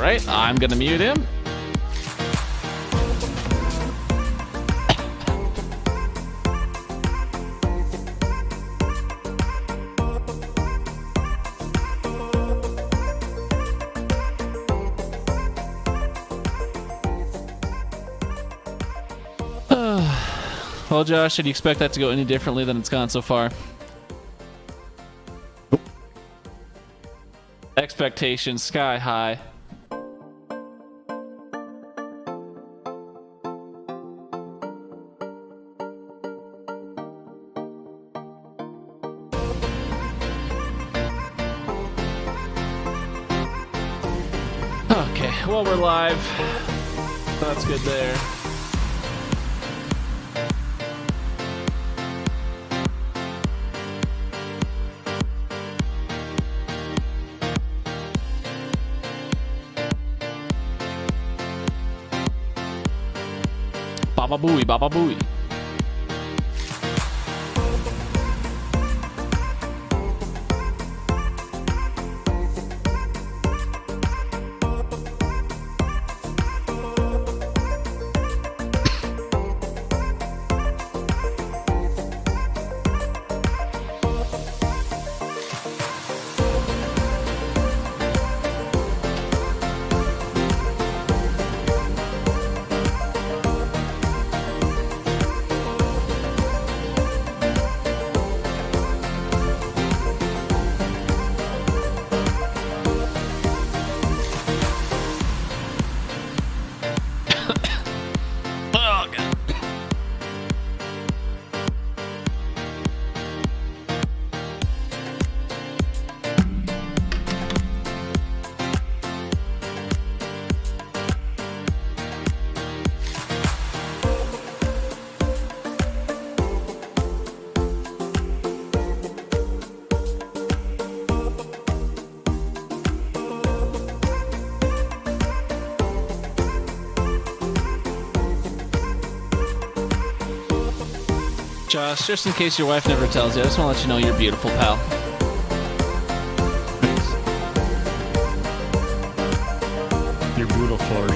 right, I'm gonna mute him. Well, Josh, did you expect that to go any differently than it's gone so far? Expectations sky high. Okay, well, we're live. That's good there. Baba booey, baba booey. Josh, just in case your wife never tells you, I just want to let you know you're beautiful, pal. Thanks. You're beautiful.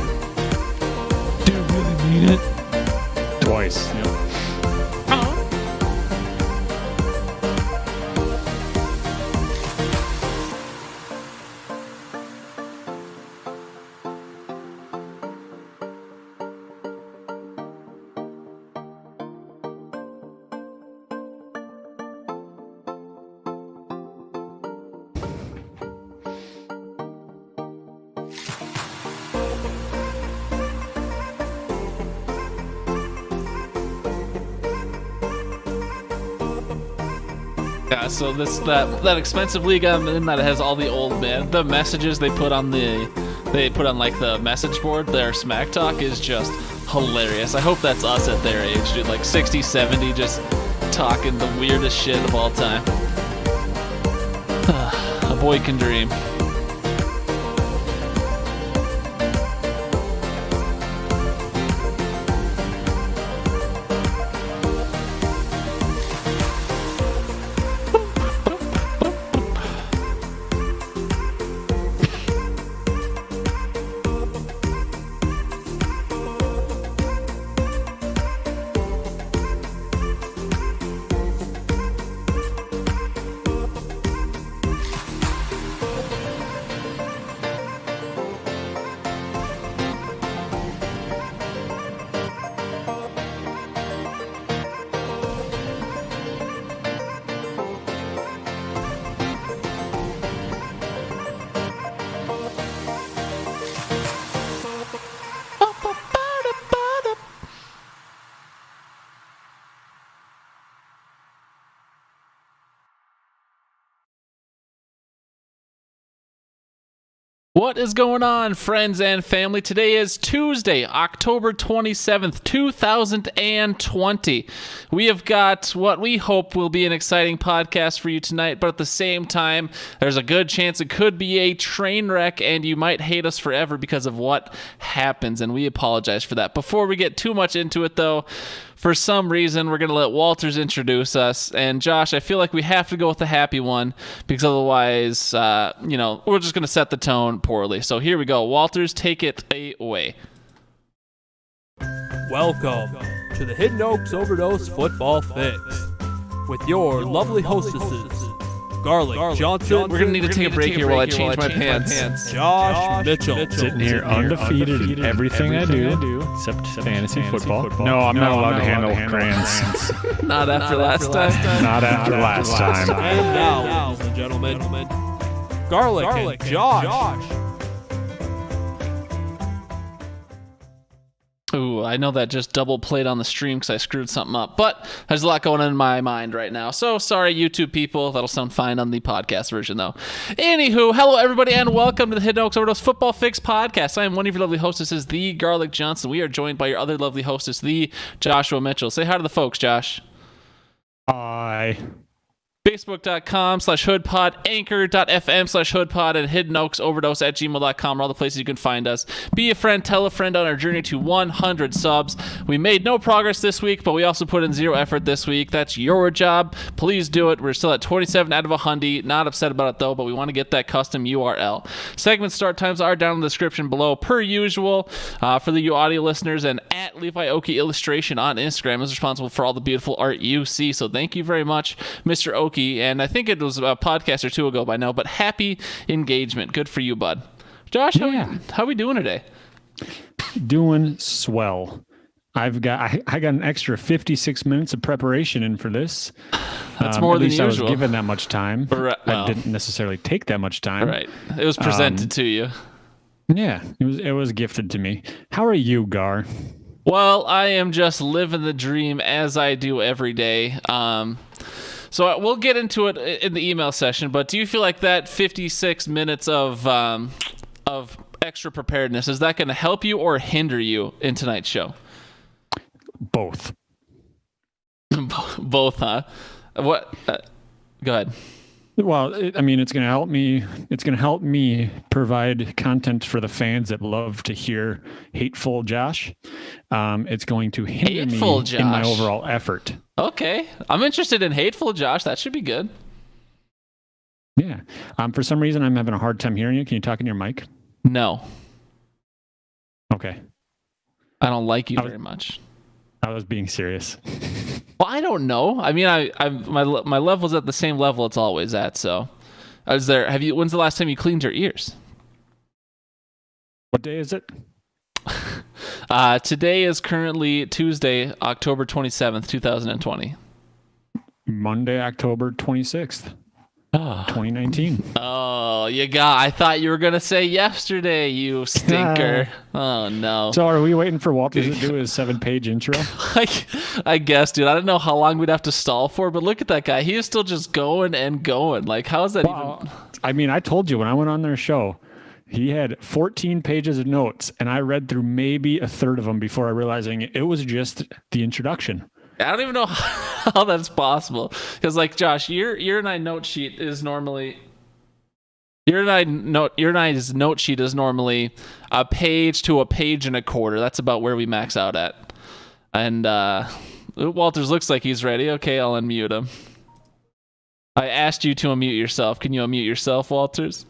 Do you really mean it? Twice. Yep. Yeah, so that expensive league I'm in that has all the old men, the messages they put on like the message board, their smack talk is just hilarious. I hope that's us at their age, dude, like 60, 70, just talking the weirdest shit of all time. A boy can dream. What is going on, friends and family? Today is Tuesday, October 27th, 2020. We have got what we hope will be an exciting podcast for you tonight, but at the same time, there's a good chance it could be a train wreck, and you might hate us forever because of what happens, and we apologize for that. Before we get too much into it, though, for some reason, we're going to let Walters introduce us. And Josh, I feel like we have to go with the happy one because otherwise, we're just going to set the tone poorly. So here we go. Walters, take it away. Welcome to the Hidden Oaks Overdose Football Fix with your lovely hostesses, Garlic Johnson. We're going to need to take a break here while I change my pants. Josh Mitchell. Sitting here undefeated in everything I do, except fantasy football. No, I'm not allowed to handle crayons. Not after last time. Not after last time. And now, ladies and gentlemen, Garlic and Josh. Ooh, I know that just double played on the stream because I screwed something up, but there's a lot going on in my mind right now. So sorry, YouTube people. That'll sound fine on the podcast version, though. Anywho, hello, everybody, and welcome to the Hidden Oaks Overdose Football Fix podcast. I am one of your lovely hostesses, the Garlic Johnson. We are joined by your other lovely hostess, the Joshua Mitchell. Say hi to the folks, Josh. Hi. Facebook.com/hoodpod, anchor.fm/hoodpod, and hiddenoaksoverdose@gmail.com are all the places you can find us. Be a friend, tell a friend on our journey to 100 subs. We made no progress this week, but we also put in zero effort this week. That's your job. Please do it. We're still at 27 out of 100. Not upset about it, though, but we want to get that custom URL. Segment start times are down in the description below, per usual. For the you audio listeners, and at Levi Oki Illustration on Instagram is responsible for all the beautiful art you see. So thank you very much, Mr. Oki. And I think it was a podcast or two ago by now, but happy engagement. Good for you, bud. Josh, how we doing today? Doing swell. I got an extra 56 minutes of preparation in for this. That's more than usual. I was given that much time. Well, I didn't necessarily take that much time. Right. It was presented to you. Yeah, it was gifted to me. How are you, Gar? Well, I am just living the dream as I do every day. So we'll get into it in the email session, but do you feel like that 56 minutes of extra preparedness, is that going to help you or hinder you in tonight's show? Both. Both, huh? What? Go ahead. Well, it's going to help me. It's going to help me provide content for the fans that love to hear hateful Josh. It's going to hinder me in my overall effort. Okay, I'm interested in hateful Josh. That should be good. Yeah. For some reason, I'm having a hard time hearing you. Can you talk in your mic? No. Okay. I don't like you very much. I was being serious. Well, I don't know. I mean, my level's at the same level it's always at. So, when's the last time you cleaned your ears? What day is it? Today is currently Tuesday, October 27th, 2020. Monday, October 26th, 2019. Oh, I thought you were going to say yesterday, you stinker. Oh, no. So are we waiting for Walter to do his 7-page intro? I guess, dude. I don't know how long we'd have to stall for, but look at that guy. He is still just going and going. Like, how is that even? I mean, I told you when I went on their show, he had 14 pages of notes, and I read through maybe a third of them before realizing it was just the introduction. I don't even know how that's possible. Because, like, Josh, your and I note sheet is normally your and I's note sheet is normally a page to a page and a quarter. That's about where we max out at. And Walters looks like he's ready. Okay, I'll unmute him. I asked you to unmute yourself. Can you unmute yourself, Walters?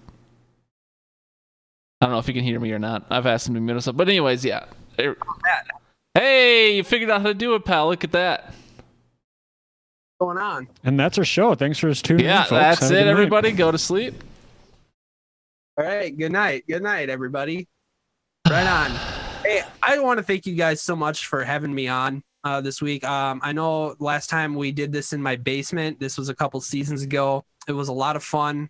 I don't know if you can hear me or not. I've asked him to mute himself. But anyways, yeah. Hey, you figured out how to do it, pal. Look at that. What's going on? And that's our show. Thanks for tuning in, folks. Yeah, that's it, everybody. Go to sleep. All right. Good night. Good night, everybody. Right on. Hey, I want to thank you guys so much for having me on this week. I know last time we did this in my basement. This was a couple seasons ago. It was a lot of fun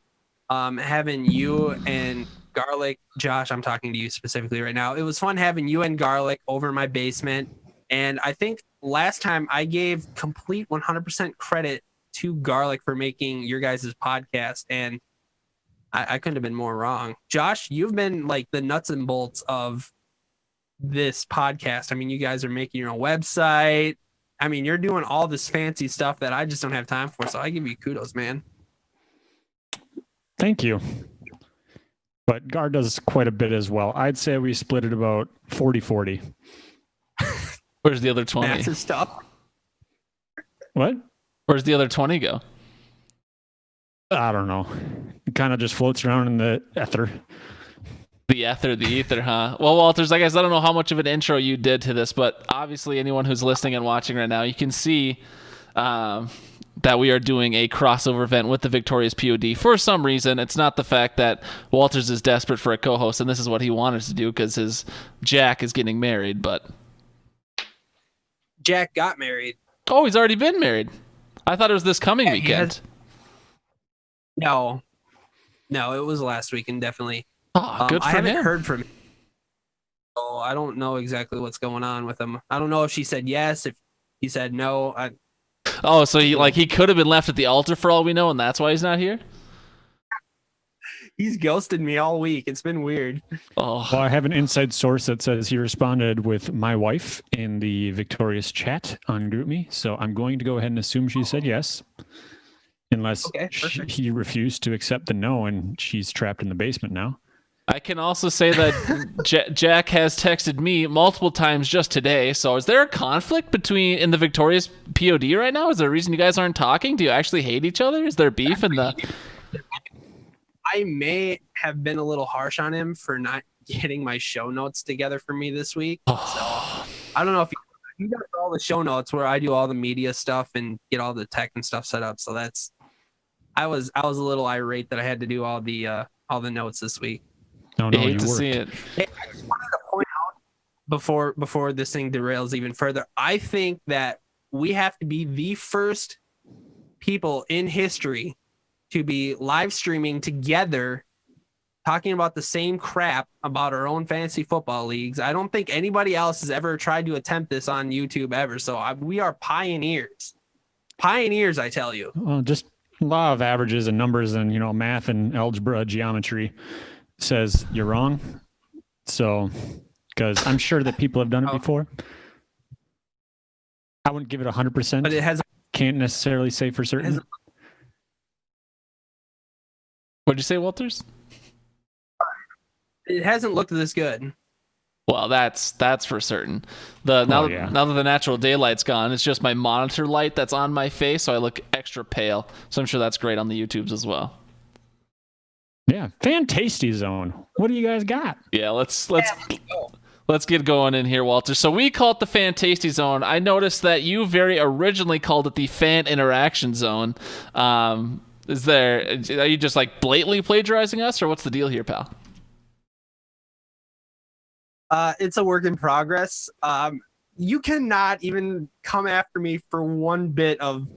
having you and Garlic. Josh, I'm talking to you specifically right now. It was fun having you and Garlic over my basement. And I think last time I gave complete 100% credit to Garlic for making your guys' podcast. And I couldn't have been more wrong. Josh, you've been like the nuts and bolts of this podcast. I mean, you guys are making your own website. I mean, you're doing all this fancy stuff that I just don't have time for. So I give you kudos, man. Thank you. But Gar does quite a bit as well. I'd say we split it about 40-40. Where's the other 20? Massive stuff. What? Where's the other 20 go? I don't know. It kind of just floats around in the ether. The ether, huh? Well, Walters, I guess I don't know how much of an intro you did to this, but obviously anyone who's listening and watching right now, you can see that we are doing a crossover event with the Victorious POD. For some reason, it's not the fact that Walters is desperate for a co-host, and this is what he wanted to do because his Jack is getting married, but... Jack got married. Oh, he's already been married. I thought it was this coming weekend. No, it was last weekend, definitely. Oh, good for him. I haven't heard from him. So I don't know exactly what's going on with him. I don't know if she said yes, if he said no. Oh, so he could have been left at the altar for all we know, and that's why he's not here? He's ghosted me all week. It's been weird. Oh. Well, I have an inside source that says he responded with my wife in the Victorious chat on GroupMe, so I'm going to go ahead and assume she said yes. Unless he refused to accept the no, and she's trapped in the basement now. I can also say that Jack has texted me multiple times just today. So is there a conflict in the Victorious POD right now? Is there a reason you guys aren't talking? Do you actually hate each other? Is there beef in the... I may have been a little harsh on him for not getting my show notes together for me this week. So I don't know if he got all the show notes where I do all the media stuff and get all the tech and stuff set up. So I was a little irate that I had to do all the notes this week. No, I hate to see it. Hey, I just wanted to point out before this thing derails even further, I think that we have to be the first people in history to be live streaming together, talking about the same crap about our own fantasy football leagues. I don't think anybody else has ever tried to attempt this on YouTube ever. So we are pioneers. Pioneers, I tell you. Well, just law of averages and numbers and, math and algebra, geometry says you're wrong. So, because I'm sure that people have done it before. I wouldn't give it 100%. But it has. Can't necessarily say for certain. What'd you say, Walters? It hasn't looked this good. Well, that's for certain. Now that the natural daylight's gone, it's just my monitor light that's on my face, so I look extra pale. So I'm sure that's great on the YouTubes as well. Yeah, Fantasty Zone. What do you guys got? Yeah, let's get going in here, Walter. So we call it the Fantasty Zone. I noticed that you very originally called it the Fan Interaction Zone. Are you just like blatantly plagiarizing us, or what's the deal here, pal? It's a work in progress. You cannot even come after me for one bit of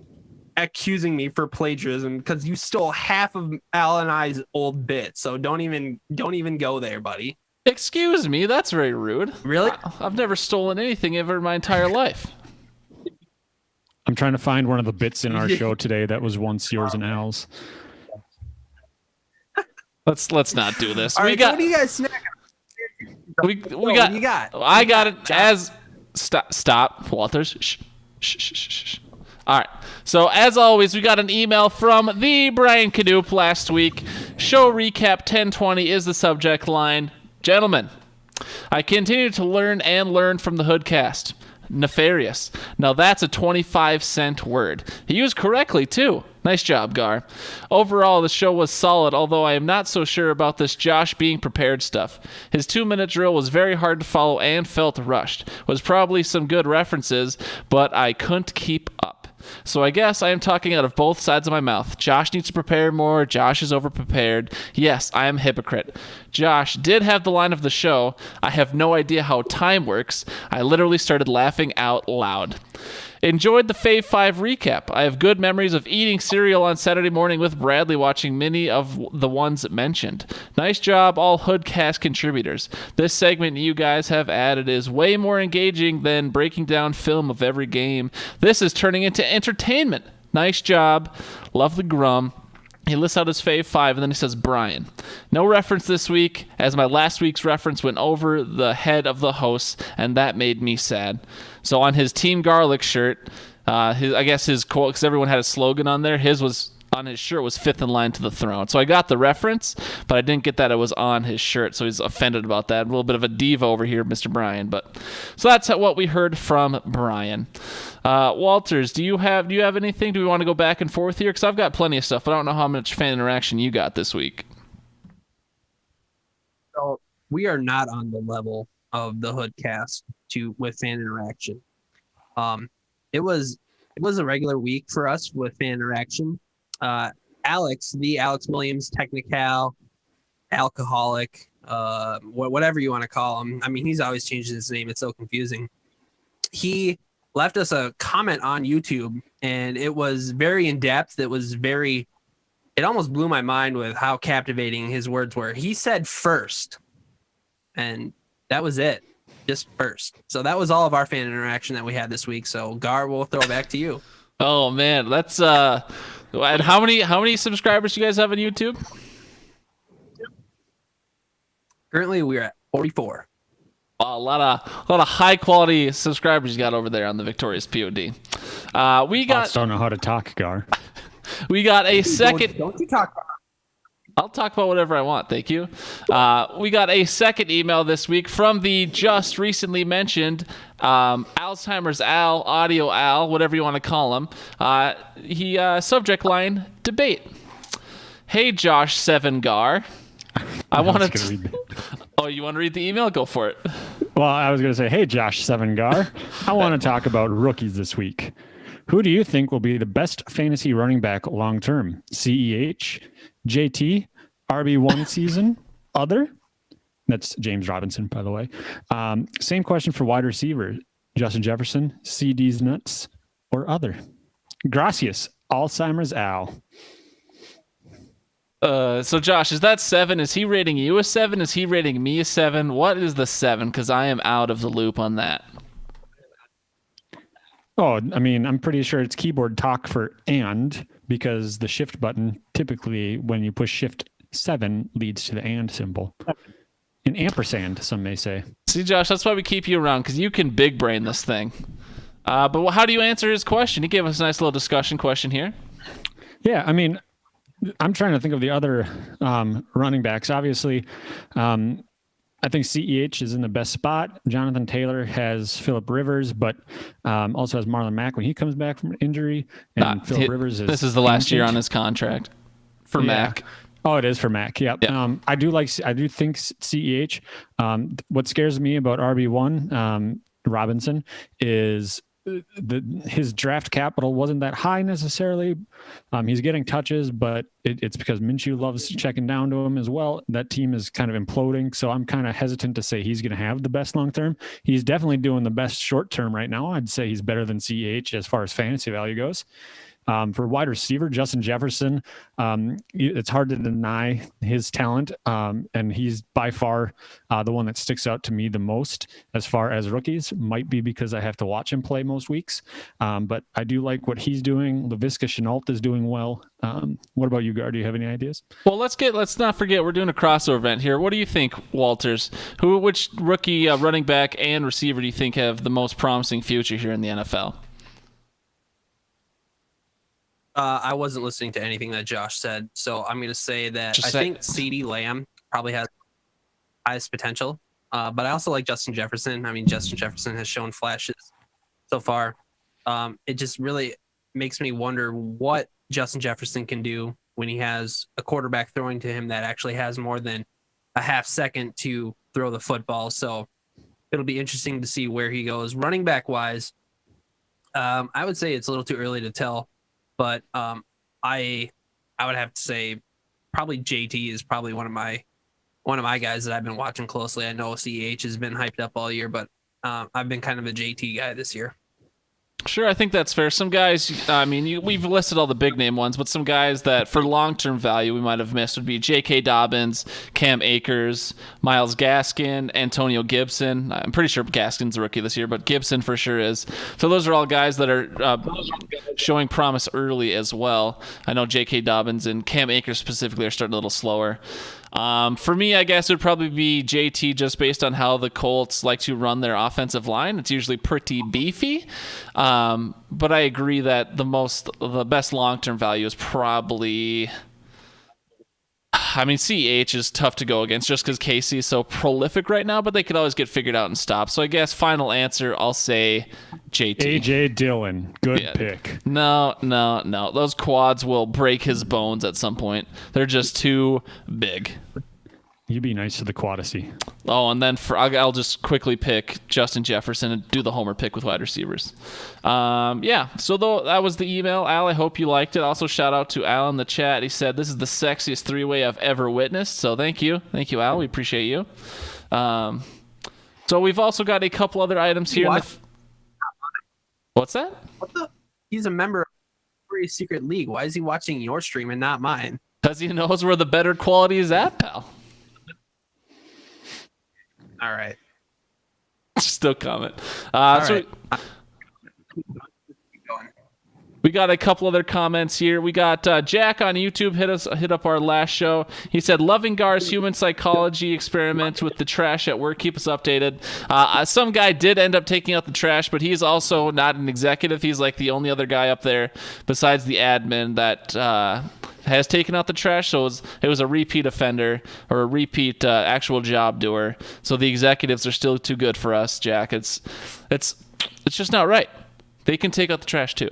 accusing me for plagiarism because you stole half of Al and I's old bit. So don't even go there, buddy. Excuse me, that's very rude. Really? I've never stolen anything ever in my entire life. I'm trying to find one of the bits in our show today that was once yours and Al's. Let's not do this. All right, what do you guys snack? We got. I got it as stop, Walters. Shh. All right. So as always, we got an email from the Brian Cadupe last week. Show recap 1020 is the subject line. Gentlemen, I continue to learn from the Hoodcast. Nefarious. Now that's a 25-cent word. He used correctly too. Nice job, Gar. Overall, the show was solid, although I am not so sure about this Josh being prepared stuff. His 2-minute drill was very hard to follow and felt rushed. Was probably some good references, but I couldn't keep up. So I guess I am talking out of both sides of my mouth. Josh needs to prepare more. Josh is overprepared. Yes, I am a hypocrite. Josh did have the line of the show. I have no idea how time works. I literally started laughing out loud. Enjoyed the Fave Five recap. I have good memories of eating cereal on Saturday morning with Bradley watching many of the ones mentioned. Nice job, all Hoodcast contributors. This segment you guys have added is way more engaging than breaking down film of every game. This is turning into entertainment. Nice job. Lovely Grum. He lists out his Fave Five, and then he says, Brian. No reference this week, as my last week's reference went over the head of the host, and that made me sad. So on his Team Garlic shirt, I guess his quote, because everyone had a slogan on there, his was, on his shirt was fifth in line to the throne. So I got the reference, but I didn't get that it was on his shirt. So he's offended about that. A little bit of a diva over here, Mr. Brian. But so that's what we heard from Brian. Walters, do you have anything? Do we want to go back and forth here? Because I've got plenty of stuff, but I don't know how much fan interaction you got this week. So we are not on the level of the Hoodcast with fan interaction. It was a regular week for us with fan interaction. Alex Williams, Technical, Alcoholic, whatever you want to call him. I mean, he's always changing his name. It's so confusing. He left us a comment on YouTube, and it was very in-depth. It almost blew my mind with how captivating his words were. He said first, and that was it. Just first. So that was all of our fan interaction that we had this week. So Gar, we'll throw it back to you. Oh man, that's and how many subscribers do you guys have on YouTube? Currently we're at 44. A lot of high quality subscribers you got over there on the Victorious POD. We got don't know how to talk, Gar. We got a second. Don't you talk about I'll talk about whatever I want, thank you. We got a second email this week from the just recently mentioned Alzheimer's Al, Audio Al, whatever you want to call him. He subject line, debate. Hey, Josh Sevengar. I want to... Oh, you want to read the email? Go for it. Well, I was going to say, hey, Josh Sevengar. I want to talk about rookies this week. Who do you think will be the best fantasy running back long-term? CEH, JT, RB1 season, other? That's James Robinson, by the way. Same question for wide receiver. Justin Jefferson, CD's nuts, or other? Gracias, Alzheimer's Al. So Josh, is that 7? Is he rating you a 7? Is he rating me a 7? What is the 7? Because I am out of the loop on that. Oh, I mean, I'm pretty sure it's keyboard talk for and, because the shift button typically, when you push shift 7, leads to the and symbol. An ampersand, some may say. See, Josh, that's why we keep you around, because you can big brain this thing. But how do you answer his question? He gave us a nice little discussion question here. Yeah, I mean, I'm trying to think of the other running backs. Obviously, I think CEH is in the best spot. Jonathan Taylor has Phillip Rivers, but also has Marlon Mack when he comes back from injury. And Phillip Rivers is... This is the last year on his contract for Mack. Oh, it is for Mack. Yep. I do think CEH. What scares me about RB1 Robinson is his draft capital wasn't that high necessarily. He's getting touches, but it's because Minshew loves checking down to him as well. That team is kind of imploding, so I'm kind of hesitant to say he's going to have the best long term. He's definitely doing the best short term right now. I'd say he's better than CEH as far as fantasy value goes. For wide receiver, Justin Jefferson, it's hard to deny his talent, and he's by far the one that sticks out to me the most as far as rookies. Might be because I have to watch him play most weeks, but I do like what he's doing. Laviska Shenault is doing well. What about you, Gar? Do you have any ideas? Well, let's not forget we're doing a crossover event here. What do you think, Walters? Which rookie running back and receiver do you think have the most promising future here in the NFL? I wasn't listening to anything that Josh said, so I'm going to say that I think CeeDee Lamb probably has highest potential, but I also like Justin Jefferson. I mean, Justin Jefferson has shown flashes so far. It just really makes me wonder what Justin Jefferson can do when he has a quarterback throwing to him that actually has more than a half second to throw the football. So it'll be interesting to see where he goes. Running back wise, I would say it's a little too early to tell. But I would have to say probably JT is probably one of my guys that I've been watching closely. I know CEH has been hyped up all year, but I've been kind of a JT guy this year. Sure, I think that's fair. Some guys, I mean, we've listed all the big name ones, but some guys that for long-term value we might have missed would be J.K. Dobbins, Cam Akers, Myles Gaskin, Antonio Gibson. I'm pretty sure Gaskin's a rookie this year, but Gibson for sure is. So those are all guys that are showing promise early as well. I know J.K. Dobbins and Cam Akers specifically are starting a little slower. For me, I guess it would probably be JT, just based on how the Colts like to run their offensive line. It's usually pretty beefy. But I agree that the best long-term value is probably... I mean, CH is tough to go against just because Casey is so prolific right now, but they could always get figured out and stopped. So I guess final answer, I'll say JT. AJ Dillon. Good pick. No. Those quads will break his bones at some point. They're just too big. You be nice to the quadacy. Oh, and then I'll just quickly pick Justin Jefferson and do the homer pick with wide receivers. So that was the email. Al, I hope you liked it. Also, shout out to Al in the chat. He said, this is the sexiest three-way I've ever witnessed. So thank you. Thank you, Al. We appreciate you. So we've also got a couple other items here. What's that? He's a member of a secret league. Why is he watching your stream and not mine? Because he knows where the better quality is at, pal. All right. Still comment. Right. We got a couple other comments here. We got Jack on YouTube hit up our last show. He said, loving Gar's human psychology experiment with the trash at work. Keep us updated. Some guy did end up taking out the trash, but he's also not an executive. He's like the only other guy up there besides the admin that has taken out the trash. So it was a repeat offender or a repeat actual job doer. So the executives are still too good for us, Jack. It's just not right. They can take out the trash too.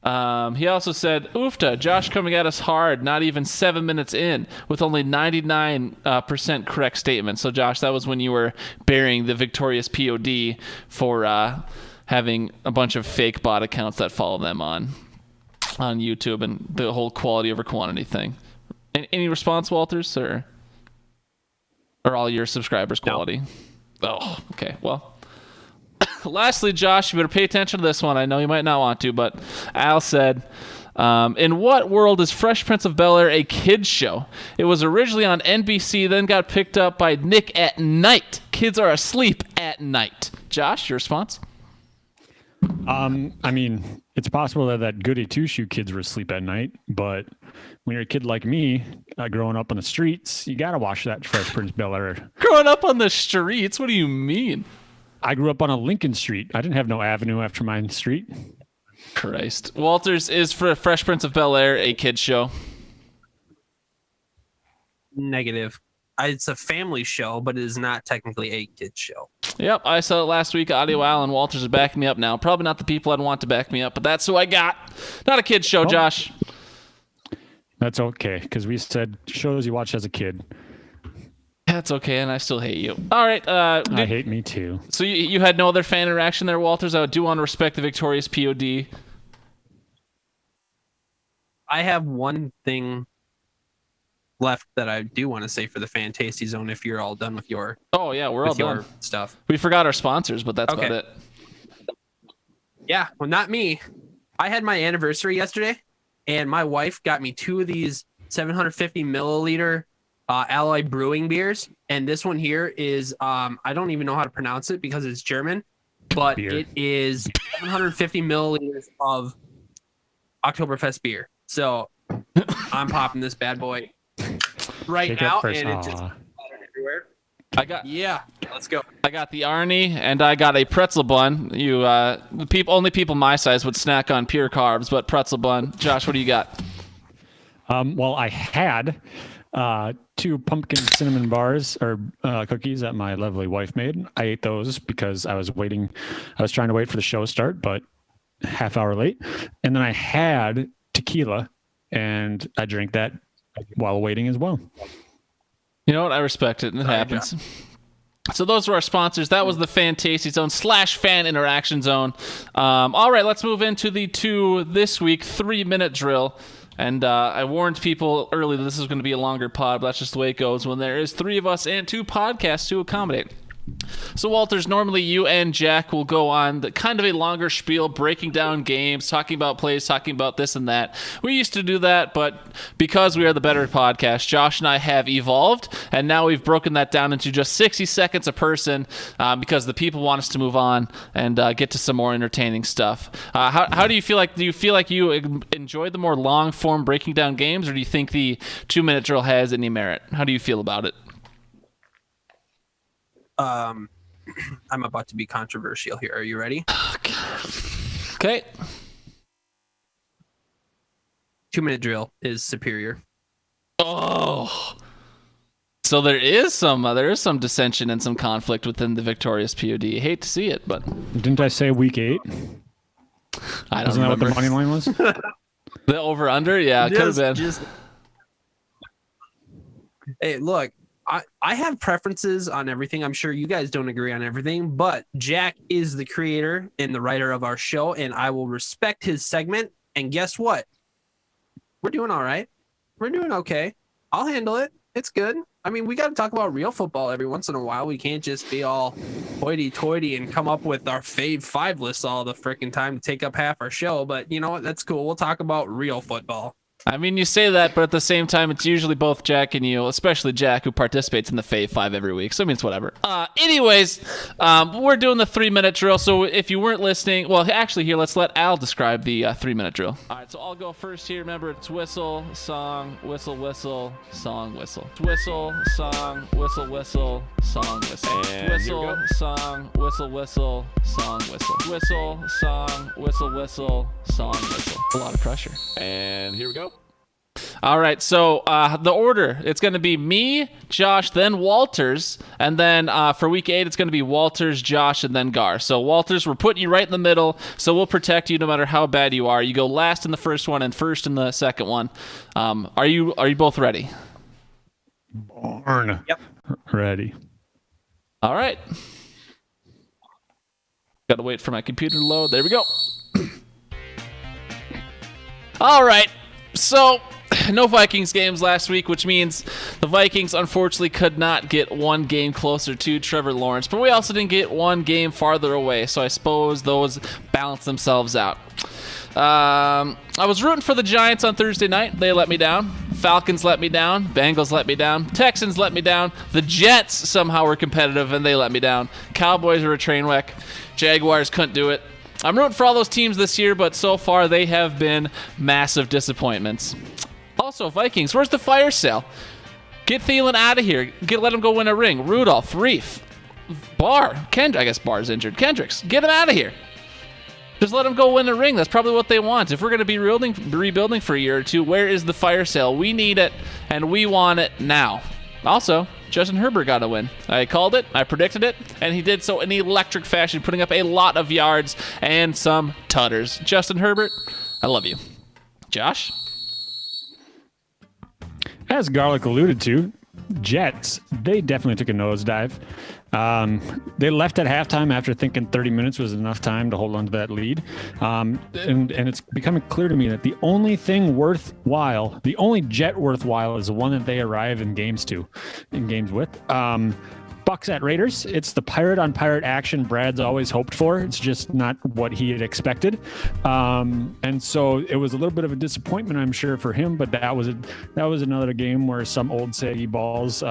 He also said, oofta, Josh coming at us hard, not even 7 minutes in, with only 99% correct statement. So, Josh, that was when you were burying the victorious POD for having a bunch of fake bot accounts that follow them on YouTube and the whole quality over quantity thing. Any response, Walters, or all your subscribers' quality? No. Oh, okay. Well. Lastly, Josh, you better pay attention to this one. I know you might not want to, but Al said, in what world is Fresh Prince of Bel-Air a kid's show? It was originally on NBC, then got picked up by Nick at night. Kids are asleep at night. Josh, your response? I mean, it's possible that Goody Two-Shoe kids were asleep at night, but when you're a kid like me, growing up on the streets, you got to watch that Fresh Prince of Bel-Air. Growing up on the streets? What do you mean? I grew up on a Lincoln Street. I didn't have no avenue after my street. Christ. Walters, is for Fresh Prince of Bel-Air a kid's show? Negative. It's a family show, but it is not technically a kid's show. Yep, I saw it last week. Audio Al and Walters are backing me up now. Probably not the people I'd want to back me up, but that's who I got. Not a kid's show, Josh. That's okay, because we said shows you watch as a kid. That's okay, and I still hate you. All right. I hate me too. So you had no other fan interaction there, Walters? I do want to respect the victorious POD. I have one thing left that I do want to say for the Fan Tasty Zone if you're all done with your... Oh, yeah, we're all done. Stuff. We forgot our sponsors, but that's about it. Yeah, well, not me. I had my anniversary yesterday, and my wife got me 2 of these 750 milliliter Alloy Brewing beers, and this one here is I don't even know how to pronounce it because it's German, but it is 750 milliliters of Oktoberfest beer. So I'm popping this bad boy right now, and it's just everywhere. Let's go. I got the Arnie, and I got a pretzel bun. Only people my size would snack on pure carbs, but pretzel bun. Josh, what do you got? Well, I had 2 pumpkin cinnamon bars or cookies that my lovely wife made. I ate those because I was trying to wait for the show to start, but half hour late. And then I had tequila, and I drank that while waiting as well. You know what? I respect it, and it happens. So those were our sponsors. That was the Fan Tasty Zone / Fan Interaction Zone. All right, let's move into the this week 3-minute drill. And I warned people early that this is going to be a longer pod, but that's just the way it goes when there is 3 of us and 2 podcasts to accommodate. So, Walters, normally you and Jack will go on the kind of a longer spiel, breaking down games, talking about plays, talking about this and that. We used to do that, but because we are the better podcast, Josh and I have evolved, and now we've broken that down into just 60 seconds a person because the people want us to move on and get to some more entertaining stuff. How do you feel like? Do you feel like you enjoy the more long-form breaking down games, or do you think the 2-minute drill has any merit? How do you feel about it? I'm about to be controversial here. Are you ready? Okay. 2-minute drill is superior. Oh. So there is some dissension and some conflict within the victorious POD. I hate to see it, but didn't I say week 8? I don't Isn't remember. that what the money line was? The over under? Yeah, it could have been. Hey, look, I have preferences on everything. I'm sure you guys don't agree on everything, but Jack is the creator and the writer of our show, and I will respect his segment. And guess what? We're doing all right. We're doing okay. I'll handle it. It's good. I mean, we got to talk about real football every once in a while. We can't just be all hoity-toity and come up with our Fave Five lists all the freaking time to take up half our show. But you know what? That's cool. We'll talk about real football. I mean, you say that, but at the same time, it's usually both Jack and you, especially Jack, who participates in the Fave Five every week. So, I mean, it's whatever. Anyways, we're doing the 3-minute drill. So, if you weren't listening, well, actually, here, let's let Al describe the 3-minute drill. All right, so I'll go first here. Remember, it's whistle, song, whistle, whistle, song, whistle. It's whistle, song, whistle, whistle, song, whistle. Whistle, song, whistle, whistle, song, whistle. Whistle, song, whistle, whistle, song, whistle. A lot of pressure. And here we go. All right, so the order, it's going to be me, Josh, then Walters, and then for week 8, it's going to be Walters, Josh, and then Gar. So Walters, we're putting you right in the middle, so we'll protect you no matter how bad you are. You go last in the first one and first in the second one. Are you both ready? Born. Yep. Ready. All right. Got to wait for my computer to load. There we go. All right. So, no Vikings games last week, which means the Vikings unfortunately could not get one game closer to Trevor Lawrence, but we also didn't get one game farther away, so I suppose those balance themselves out. I was rooting for the Giants on Thursday night. They let me down. Falcons let me down. Bengals let me down. Texans let me down. The Jets somehow were competitive, and they let me down. Cowboys were a train wreck. Jaguars couldn't do it. I'm rooting for all those teams this year, but so far they have been massive disappointments. Also, Vikings, where's the fire sale? Get Thielen out of here. Let him go win a ring. Rudolph, Reef, Barr, I guess Barr's injured. Kendricks, get him out of here. Just let him go win a ring. That's probably what they want. If we're going to be rebuilding for a year or two, where is the fire sale? We need it, and we want it now. Also, Justin Herbert got a win. I called it, I predicted it, and he did so in electric fashion, putting up a lot of yards and some tutters. Justin Herbert, I love you. Josh? As Garlic alluded to, Jets, they definitely took a nosedive. They left at halftime after thinking 30 minutes was enough time to hold on to that lead. And it's becoming clear to me that the only thing worthwhile, the only Jet worthwhile is the one that they arrive in games with. Bucks at Raiders. It's the pirate on pirate action Brad's always hoped for. It's just not what he had expected. And so it was a little bit of a disappointment, I'm sure, for him, but that was another game where some old saggy balls,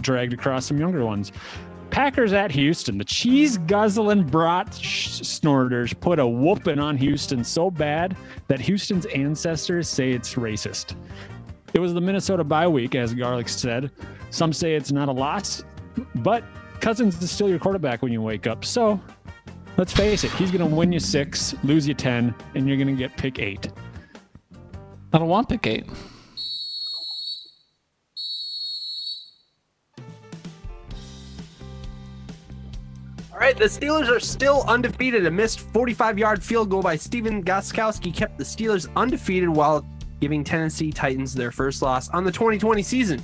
dragged across some younger ones. Packers at Houston. The cheese guzzling brat snorters put a whooping on Houston so bad that Houston's ancestors say it's racist. It was the Minnesota bye week, as Garlic said. Some say it's not a loss, but Cousins is still your quarterback when you wake up. So let's face it, he's going to win you 6, lose you 10, and you're going to get pick 8. I don't want pick 8. All right, the Steelers are still undefeated. A missed 45-yard field goal by Steven Gostkowski kept the Steelers undefeated while giving Tennessee Titans their first loss on the 2020 season.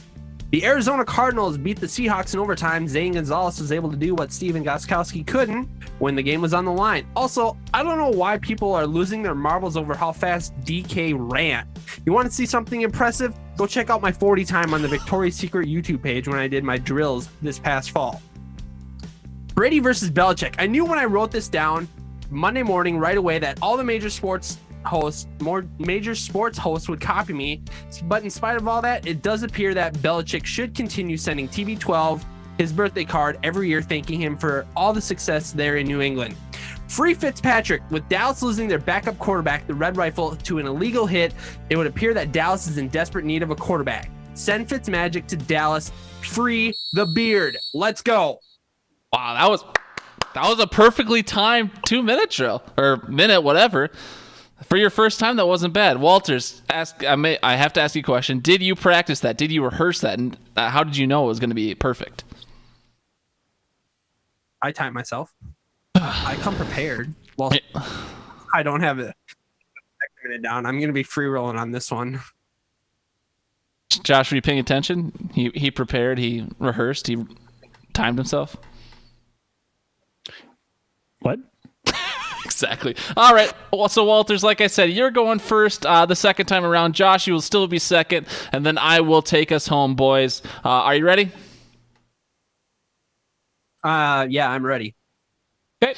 The Arizona Cardinals beat the Seahawks in overtime. Zane Gonzalez was able to do what Steven Gostkowski couldn't when the game was on the line. Also, I don't know why people are losing their marbles over how fast DK ran. You want to see something impressive? Go check out my 40 time on the Victoria's Secret YouTube page when I did my drills this past fall. Brady versus Belichick. I knew when I wrote this down Monday morning right away that all the major sports hosts would copy me. But in spite of all that, it does appear that Belichick should continue sending TB12 his birthday card every year, thanking him for all the success there in New England. Free Fitzpatrick. With Dallas losing their backup quarterback, the Red Rifle, to an illegal hit, it would appear that Dallas is in desperate need of a quarterback. Send Fitzmagic to Dallas. Free the beard. Let's go. Wow, that was a perfectly timed 2-minute drill, or minute, whatever. For your first time, that wasn't bad. Walters, I have to ask you a question. Did you practice that? Did you rehearse that? And how did you know it was going to be perfect? I time myself. I come prepared. Well, I don't have it down. I'm going to be free rolling on this one. Josh, were you paying attention? He prepared. He rehearsed. He timed himself. What? Exactly. All right. So, Walters, like I said, you're going first the second time around. Josh, you will still be second, and then I will take us home, boys. Are you ready? Yeah, I'm ready. Okay.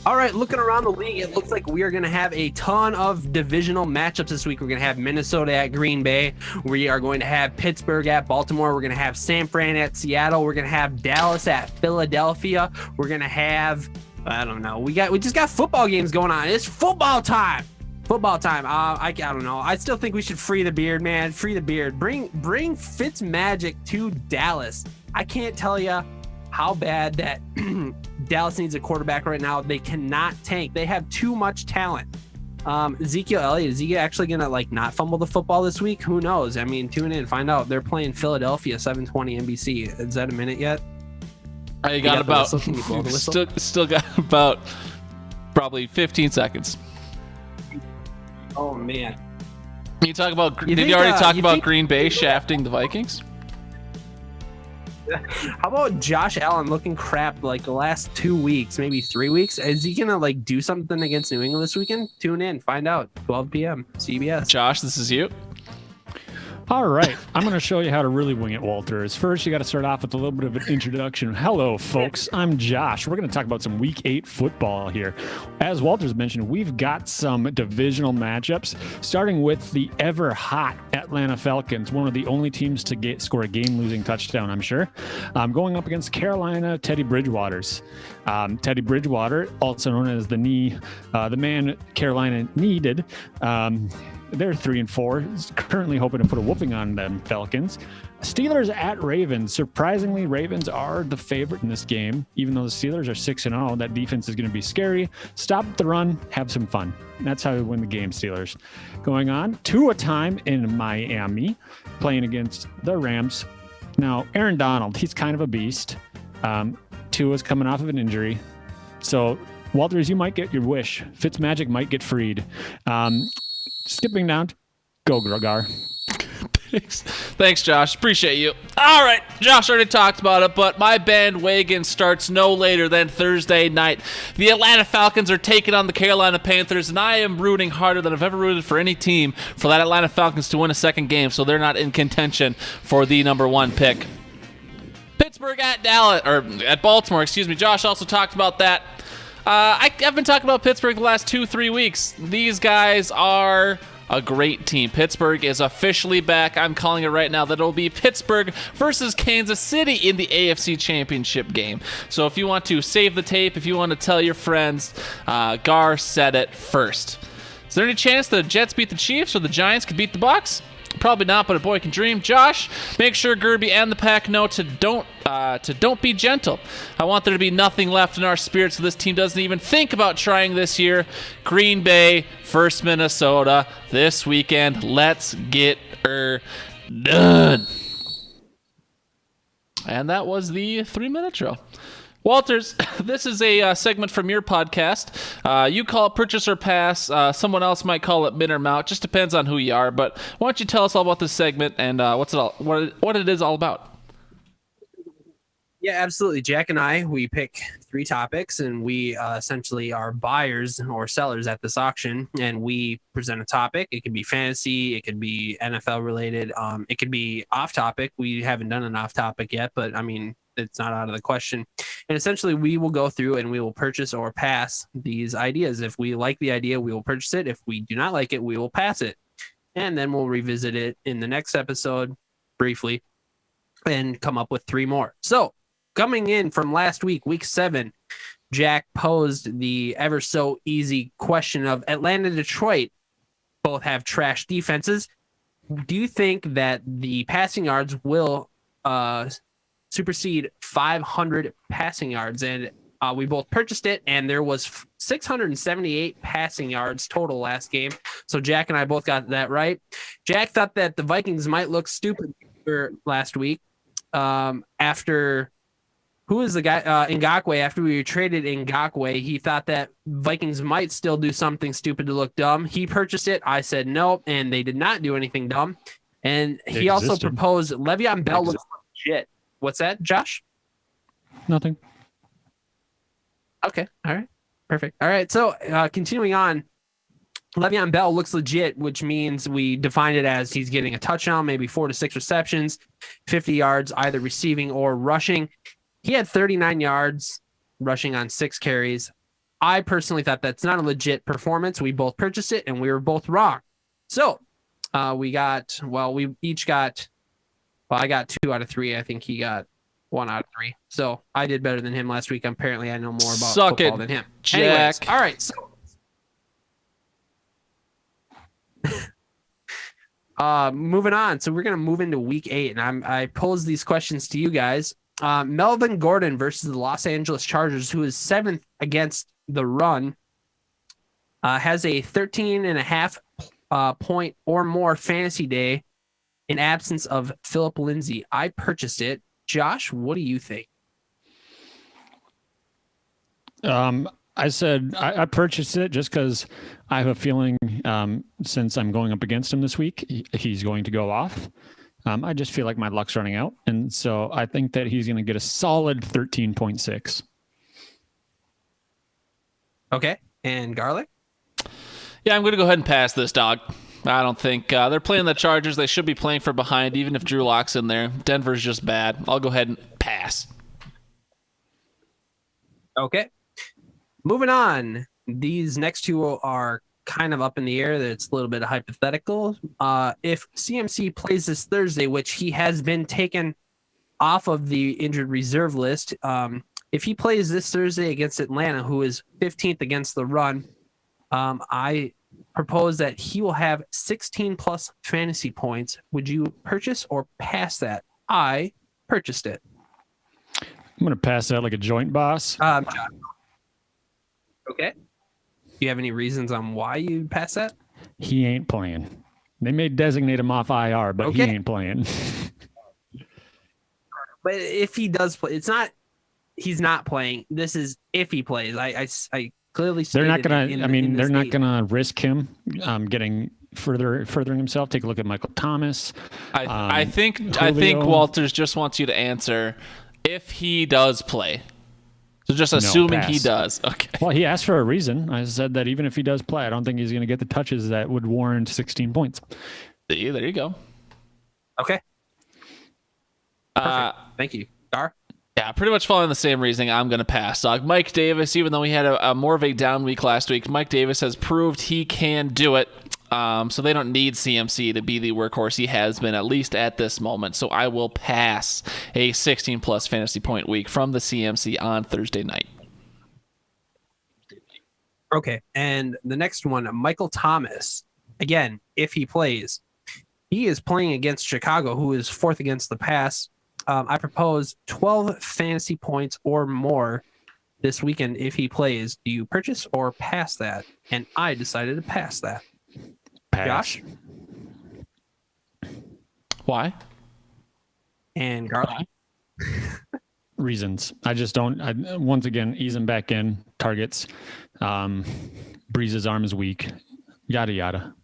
All right, looking around the league, it looks like we are going to have a ton of divisional matchups this week. We're going to have Minnesota at Green Bay. We are going to have Pittsburgh at Baltimore. We're going to have San Fran at Seattle. We're going to have Dallas at Philadelphia. We're going to have, I don't know. We just got football games going on. It's football time. Football time. I don't know. I still think we should free the beard, man. Free the beard. Bring Fitzmagic to Dallas. I can't tell you how bad that Dallas needs a quarterback right now. They cannot tank. They have too much talent. Ezekiel Elliott, is he actually gonna not fumble the football this week? Who knows? I mean, tune in and find out. They're playing Philadelphia, 7:20 NBC. Is that a minute yet? I got about still got about probably 15 seconds. Oh man. Did you already talk about Green Bay shafting the Vikings? How about Josh Allen looking crap the last 2 weeks, maybe 3 weeks? Is he gonna do something against New England this weekend? Tune in, find out. 12 p.m. CBS. Josh, this is you. All right, I'm going to show you how to really wing it, Walters. First, you got to start off with a little bit of an introduction. Hello, folks. I'm Josh. We're going to talk about some Week 8 football here. As Walters mentioned, we've got some divisional matchups, starting with the ever-hot Atlanta Falcons, one of the only teams to score a game-losing touchdown, I'm sure, going up against Carolina Teddy Bridgewater's. Teddy Bridgewater, also known as the man Carolina needed. They're 3-4, currently hoping to put a whooping on them Falcons. Steelers at Ravens. Surprisingly, Ravens are the favorite in this game, even though the Steelers are 6-0. That defense is going to be scary. Stop the run, have some fun. That's how we win the game, Steelers. Going on, Tua time in Miami, playing against the Rams. Now, Aaron Donald, he's kind of a beast. Tua's coming off of an injury. So, Walters, you might get your wish. Fitzmagic might get freed. Skipping down, go Grogar. Thanks, Josh. Appreciate you. All right, Josh already talked about it, but my bandwagon starts no later than Thursday night. The Atlanta Falcons are taking on the Carolina Panthers, and I am rooting harder than I've ever rooted for any team for that Atlanta Falcons to win a second game, so they're not in contention for the number 1 pick. Pittsburgh at Baltimore, excuse me. Josh also talked about that. I've been talking about Pittsburgh the last 2-3 weeks. These guys are a great team. Pittsburgh is officially back. I'm calling it right now that it'll be Pittsburgh versus Kansas City in the AFC Championship game. So if you want to save the tape, if you want to tell your friends, Gar said it first. Is there any chance the Jets beat the Chiefs or the Giants could beat the Bucs? Probably not, but a boy can dream. Josh, make sure Gerby and the pack know to don't be gentle. I want there to be nothing left in our spirit so this team doesn't even think about trying this year. Green Bay versus Minnesota this weekend. Let's get her done. And that was the 3-minute drill. Walters, this is a segment from your podcast. You call it Purchase or Pass. Someone else might call it Min or Mount. Just depends on who you are. But why don't you tell us all about this segment and what it is all about? Yeah, absolutely. Jack and I, we pick 3 topics, and we essentially are buyers or sellers at this auction, and we present a topic. It could be fantasy, it could be NFL related, it could be off topic. We haven't done an off topic yet, but I mean, it's not out of the question. And essentially, we will go through and we will purchase or pass these ideas. If we like the idea, we will purchase it. If we do not like it, we will pass it. And then we'll revisit it in the next episode briefly and come up with 3 more. So, coming in from last week, week 7, Jack posed the ever so easy question of Atlanta and Detroit both have trash defenses. Do you think that the passing yards will supersede 500 passing yards? And we both purchased it, and there was 678 passing yards total last game. So Jack and I both got that right. Jack thought that the Vikings might look stupid last week after... Who is the guy, Ngakoue? After we traded Ngakoue, he thought that Vikings might still do something stupid to look dumb. He purchased it. I said no, and they did not do anything dumb. And he also proposed Le'Veon Bell looks legit. What's that, Josh? Nothing. Okay. All right. Perfect. All right. So continuing on, Le'Veon Bell looks legit, which means we define it as he's getting a touchdown, maybe 4 to 6 receptions, 50 yards, either receiving or rushing. He had 39 yards rushing on 6 carries. I personally thought that's not a legit performance. We both purchased it, and we were both wrong. So we each got, I got 2 out of 3. I think he got 1 out of 3. So I did better than him last week. Apparently I know more about football than him. Jack. Anyways, all right. So moving on. So we're going to move into week 8, and I posed these questions to you guys. Melvin Gordon versus the Los Angeles Chargers, who is 7th against the run, has a 13.5 point or more fantasy day in absence of Philip Lindsay. I purchased it. Josh, what do you think? I said I purchased it just because I have a feeling since I'm going up against him this week, he's going to go off. I just feel like my luck's running out. And so I think that he's going to get a solid 13.6. Okay. And Garlic? Yeah, I'm going to go ahead and pass this, dog. I don't think they're playing the Chargers. They should be playing for behind, even if Drew Lock's in there. Denver's just bad. I'll go ahead and pass. Okay. Moving on. These next 2 are kind of up in the air. That's a little bit hypothetical. If CMC plays this Thursday, which he has been taken off of the injured reserve list, if he plays this Thursday against Atlanta, who is 15th against the run, I propose that he will have 16 plus fantasy points. Would you purchase or pass that? I purchased it. I'm going to pass that like a joint boss. Okay. Do you have any reasons on why you pass that? He ain't playing. They may designate him off IR, but he ain't playing. But if he does play, he's not playing. This is if he plays. I clearly they're not gonna. They're not gonna risk him getting furthering himself. Take a look at Michael Thomas. I think Julio. Walters just wants you to answer if he does play. So just assuming he does. Okay. Well, he asked for a reason. I said that even if he does play, I don't think he's going to get the touches that would warrant 16 points. See, there you go. Okay. Thank you. Dar? Yeah, pretty much following the same reasoning. I'm going to pass, dog. Mike Davis, even though he had a more of a down week last week, Mike Davis has proved he can do it. So they don't need CMC to be the workhorse he has been, at least at this moment. So I will pass a 16-plus fantasy point week from the CMC on Thursday night. Okay, and the next one, Michael Thomas. Again, if he plays, he is playing against Chicago, who is 4th against the pass. I propose 12 fantasy points or more this weekend if he plays. Do you purchase or pass that? And I decided to pass that. Pass. Josh? Why? And Garland? Reasons. I just don't. Once again, ease him back in. Targets. Breeze's arm is weak. Yada, yada.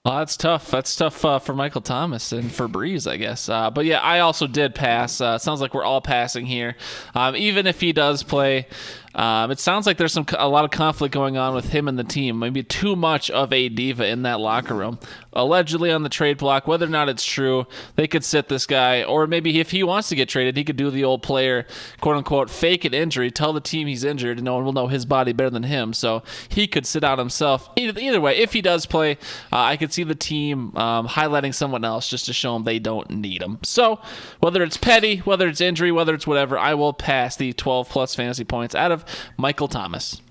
Well, that's tough. That's tough for Michael Thomas and for Breeze, I guess. But yeah, I also did pass. It sounds like we're all passing here. Even if he does play, it sounds like there's a lot of conflict going on with him and the team. Maybe too much of a diva in that locker room. Allegedly on the trade block, whether or not it's true, they could sit this guy, or maybe if he wants to get traded, he could do the old player, quote unquote, fake an injury, tell the team he's injured, and no one will know his body better than him. So he could sit out himself. Either way, if he does play, I could see the team highlighting someone else just to show them they don't need him. So whether it's petty, whether it's injury, whether it's whatever, I will pass the 12 plus fantasy points out of Michael Thomas.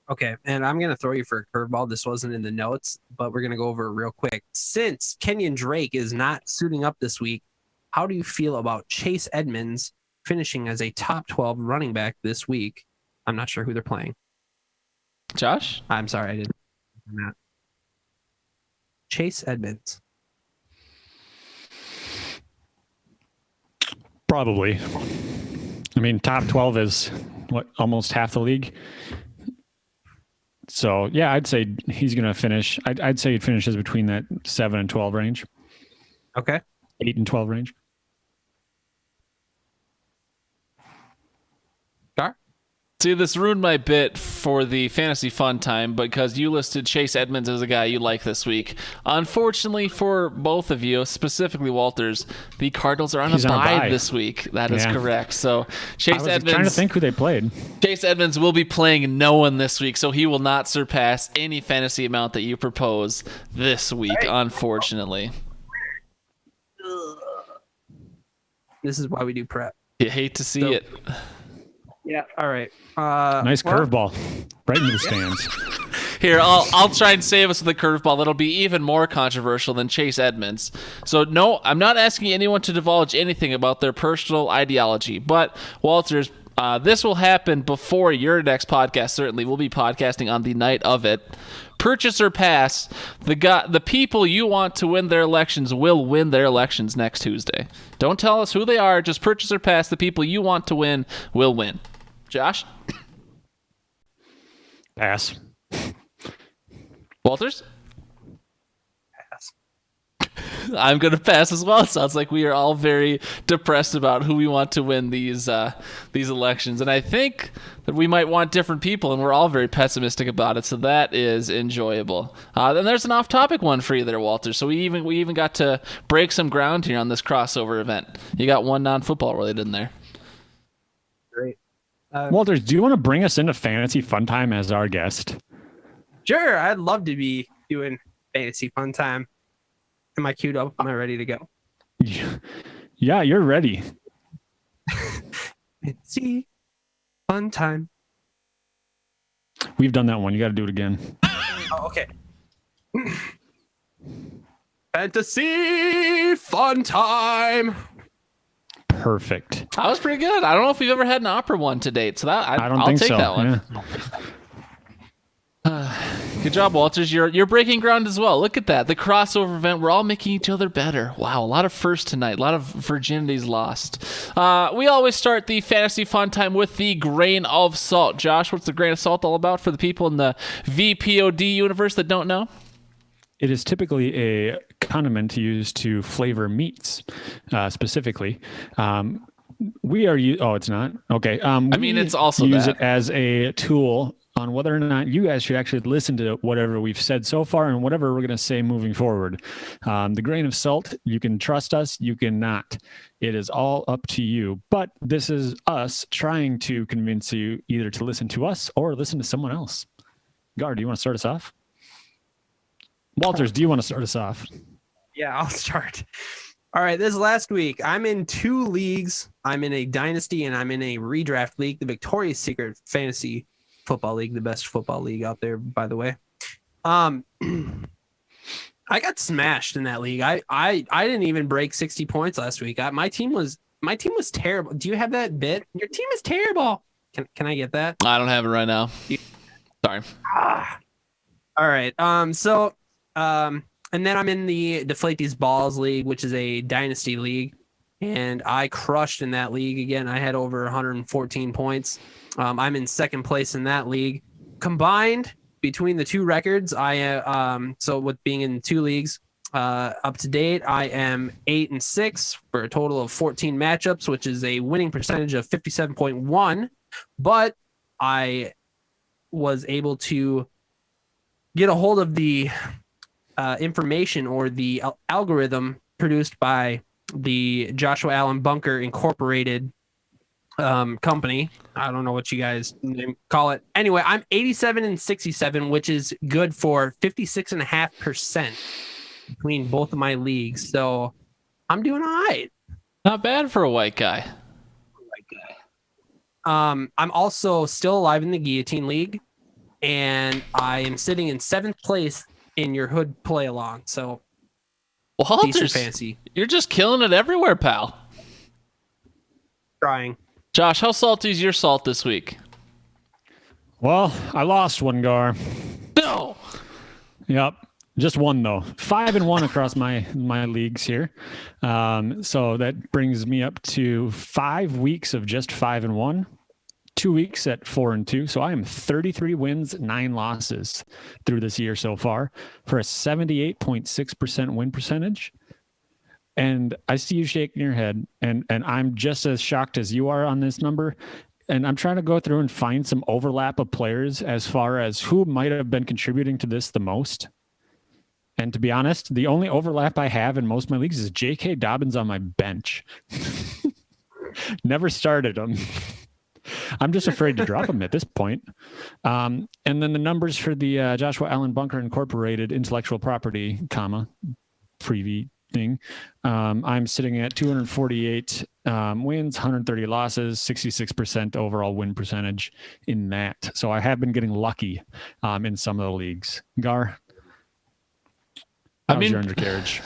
Okay, and I'm going to throw you for a curveball. This wasn't in the notes, but we're going to go over it real quick. Since Kenyon Drake is not suiting up this week, how do you feel about Chase Edmonds finishing as a top 12 running back this week? I'm not sure who they're playing. Josh? I'm sorry, I didn't. Not. Chase Edmonds. Probably. I mean, top 12 is almost half the league. So yeah, I'd say he's going to finish. I'd say he finishes between that 7 and 12 range. Okay. 8 and 12 range. See, this ruined my bit for the fantasy fun time because you listed Chase Edmonds as a guy you like this week. Unfortunately for both of you, specifically Walters, the Cardinals are on a bye this week. That is correct. So Chase Edmonds, trying to think who they played. Chase Edmonds will be playing no one this week, so he will not surpass any fantasy amount that you propose this week, unfortunately. This is why we do prep. You hate to see it. Yeah. All right. Nice curveball, right into the stands. Here, I'll try and save us with a curveball that'll be even more controversial than Chase Edmonds. So no, I'm not asking anyone to divulge anything about their personal ideology, but Walters, this will happen before your next podcast. Certainly, we'll be podcasting on the night of it. Purchase or pass, the people you want to win their elections will win their elections next Tuesday. Don't tell us who they are. Just purchase or pass. The people you want to win will win. Josh? Pass. Walters? Pass. I'm going to pass as well. It sounds like we are all very depressed about who we want to win these elections. And I think that we might want different people, and we're all very pessimistic about it. So that is enjoyable. Then there's an off-topic one for you there, Walter. So we even got to break some ground here on this crossover event. You got one non-football related in there. Great. Walters, do you want to bring us into Fantasy Fun Time as our guest? Sure, I'd love to be doing Fantasy Fun Time. Am I queued up? Am I ready to go? Yeah, you're ready. Fantasy Fun Time. We've done that one. You got to do it again. Oh, okay. Fantasy Fun Time. Perfect. That was pretty good. I don't know if we've ever had an opera one to date, so I'll think take so. that one. Yeah. Good job, Walters. You're breaking ground as well. Look at that. The crossover event. We're all making each other better. Wow, a lot of firsts tonight. A lot of virginities lost. We always start the Fantasy Fun Time with the grain of salt. Josh, what's the grain of salt all about for the people in the VPOD universe that don't know? It is typically a condiment used to flavor meats, specifically. It's not? Okay. It's also use that. It as a tool on whether or not you guys should actually listen to whatever we've said so far and whatever we're going to say moving forward. The grain of salt, you can trust us, you cannot. It is all up to you. But this is us trying to convince you either to listen to us or listen to someone else. Gar, do you want to start us off? Walters, do you want to start us off? Yeah, I'll start. All right, this last week, I'm in 2 leagues. I'm in a dynasty and I'm in a redraft league, the Victoria's Secret Fantasy Football League, the best football league out there, by the way. I got smashed in that league. I didn't even break 60 points last week. My team was terrible. Do you have that bit? Your team is terrible. Can I get that? I don't have it right now. Sorry. All right. And then I'm in the Deflate These Balls League, which is a dynasty league. And I crushed in that league again. I had over 114 points. I'm in second place in that league. Combined between the two records, so with being in 2 leagues, up to date, I am 8-6 for a total of 14 matchups, which is a winning percentage of 57.1. But I was able to get a hold of the information or the algorithm produced by the Joshua Allen Bunker Incorporated company. I don't know what you guys call it. Anyway, I'm 87-67, which is good for 56.5% between both of my leagues. So I'm doing all right. Not bad for a white guy. I'm also still alive in the Guillotine League, and I am sitting in 7th place in your Hood play along. So Walters, fancy. You're just killing it everywhere, pal. Trying. Josh, how salty is your salt this week? Well, I lost one, Gar. No. Yep. Just one, though. 5-1 across my leagues here. So that brings me up to 5 weeks of just 5-1, 2 weeks at 4-2. So I am 33 wins, 9 losses through this year so far for a 78.6% win percentage. And I see you shaking your head, and I'm just as shocked as you are on this number. And I'm trying to go through and find some overlap of players as far as who might have been contributing to this the most. And to be honest, the only overlap I have in most of my leagues is J.K. Dobbins on my bench. Never started him. I'm just afraid to drop him at this point. And then the numbers for the Joshua Allen Bunker Incorporated intellectual property, preview thing. I'm sitting at 248 wins, 130 losses, 66% overall win percentage in that. So I have been getting lucky in some of the leagues. Gar? How's your undercarriage?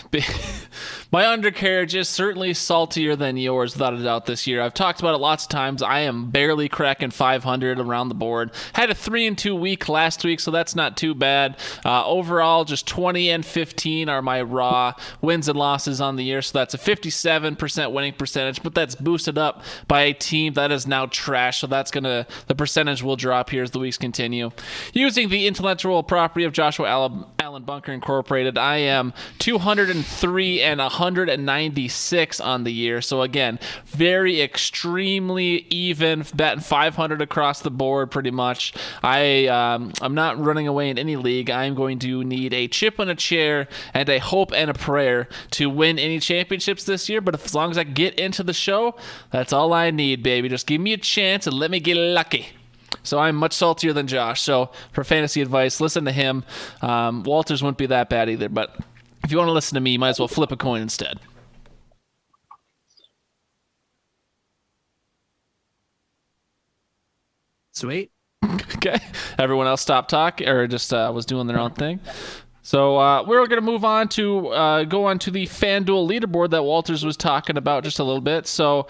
My undercarriage is certainly saltier than yours, without a doubt, this year. I've talked about it lots of times. I am barely cracking 500 around the board. Had a 3-2 week last week, so that's not too bad. Overall, just 20-15 are my raw wins and losses on the year, so that's a 57% winning percentage, but that's boosted up by a team that is now trash, so the percentage will drop here as the weeks continue. Using the intellectual property of Joshua Allen Bunker Incorporated, I am 203 and 196 on the year. So again, very extremely even, batting 500 across the board pretty much. I'm not running away in any league. I'm going to need a chip on a chair and a hope and a prayer to win any championships this year. But as long as I get into the show, that's all I need, baby. Just give me a chance and let me get lucky. So I'm much saltier than Josh. So for fantasy advice, listen to him. Walters wouldn't be that bad either. But if you want to listen to me, you might as well flip a coin instead. Sweet. Okay. Everyone else stopped talking or just was doing their own thing. So we're going to move on to go on to the FanDuel leaderboard that Walters was talking about just a little bit. So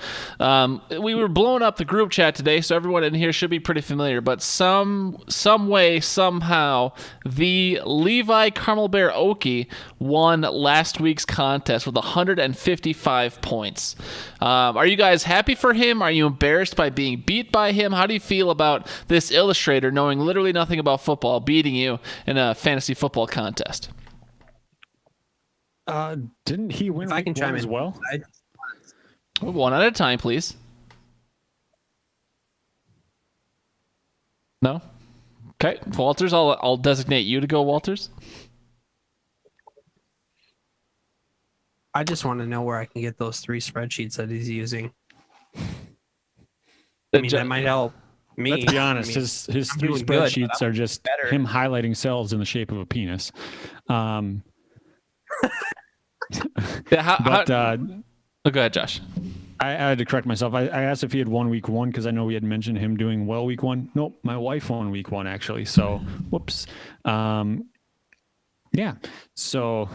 we were blowing up the group chat today, so everyone in here should be pretty familiar. But some way, somehow, the Levi Carmel Bear Okie won last week's contest with 155 points. Are you guys happy for him? Are you embarrassed by being beat by him? How do you feel about this illustrator knowing literally nothing about football beating you in a fantasy football contest? Didn't he win? If I can chime in as well. One at a time, please. No? Okay, Walters, I'll designate you to go, Walters. I just want to know where I can get those 3 spreadsheets that he's using. That might help me. Let's be honest, his 3 spreadsheets are just him highlighting cells in the shape of a penis. Go ahead, Josh. I had to correct myself. I asked if he had won week 1 because I know we had mentioned him doing well week 1. Nope, my wife won week 1 actually. So, whoops. Yeah. So,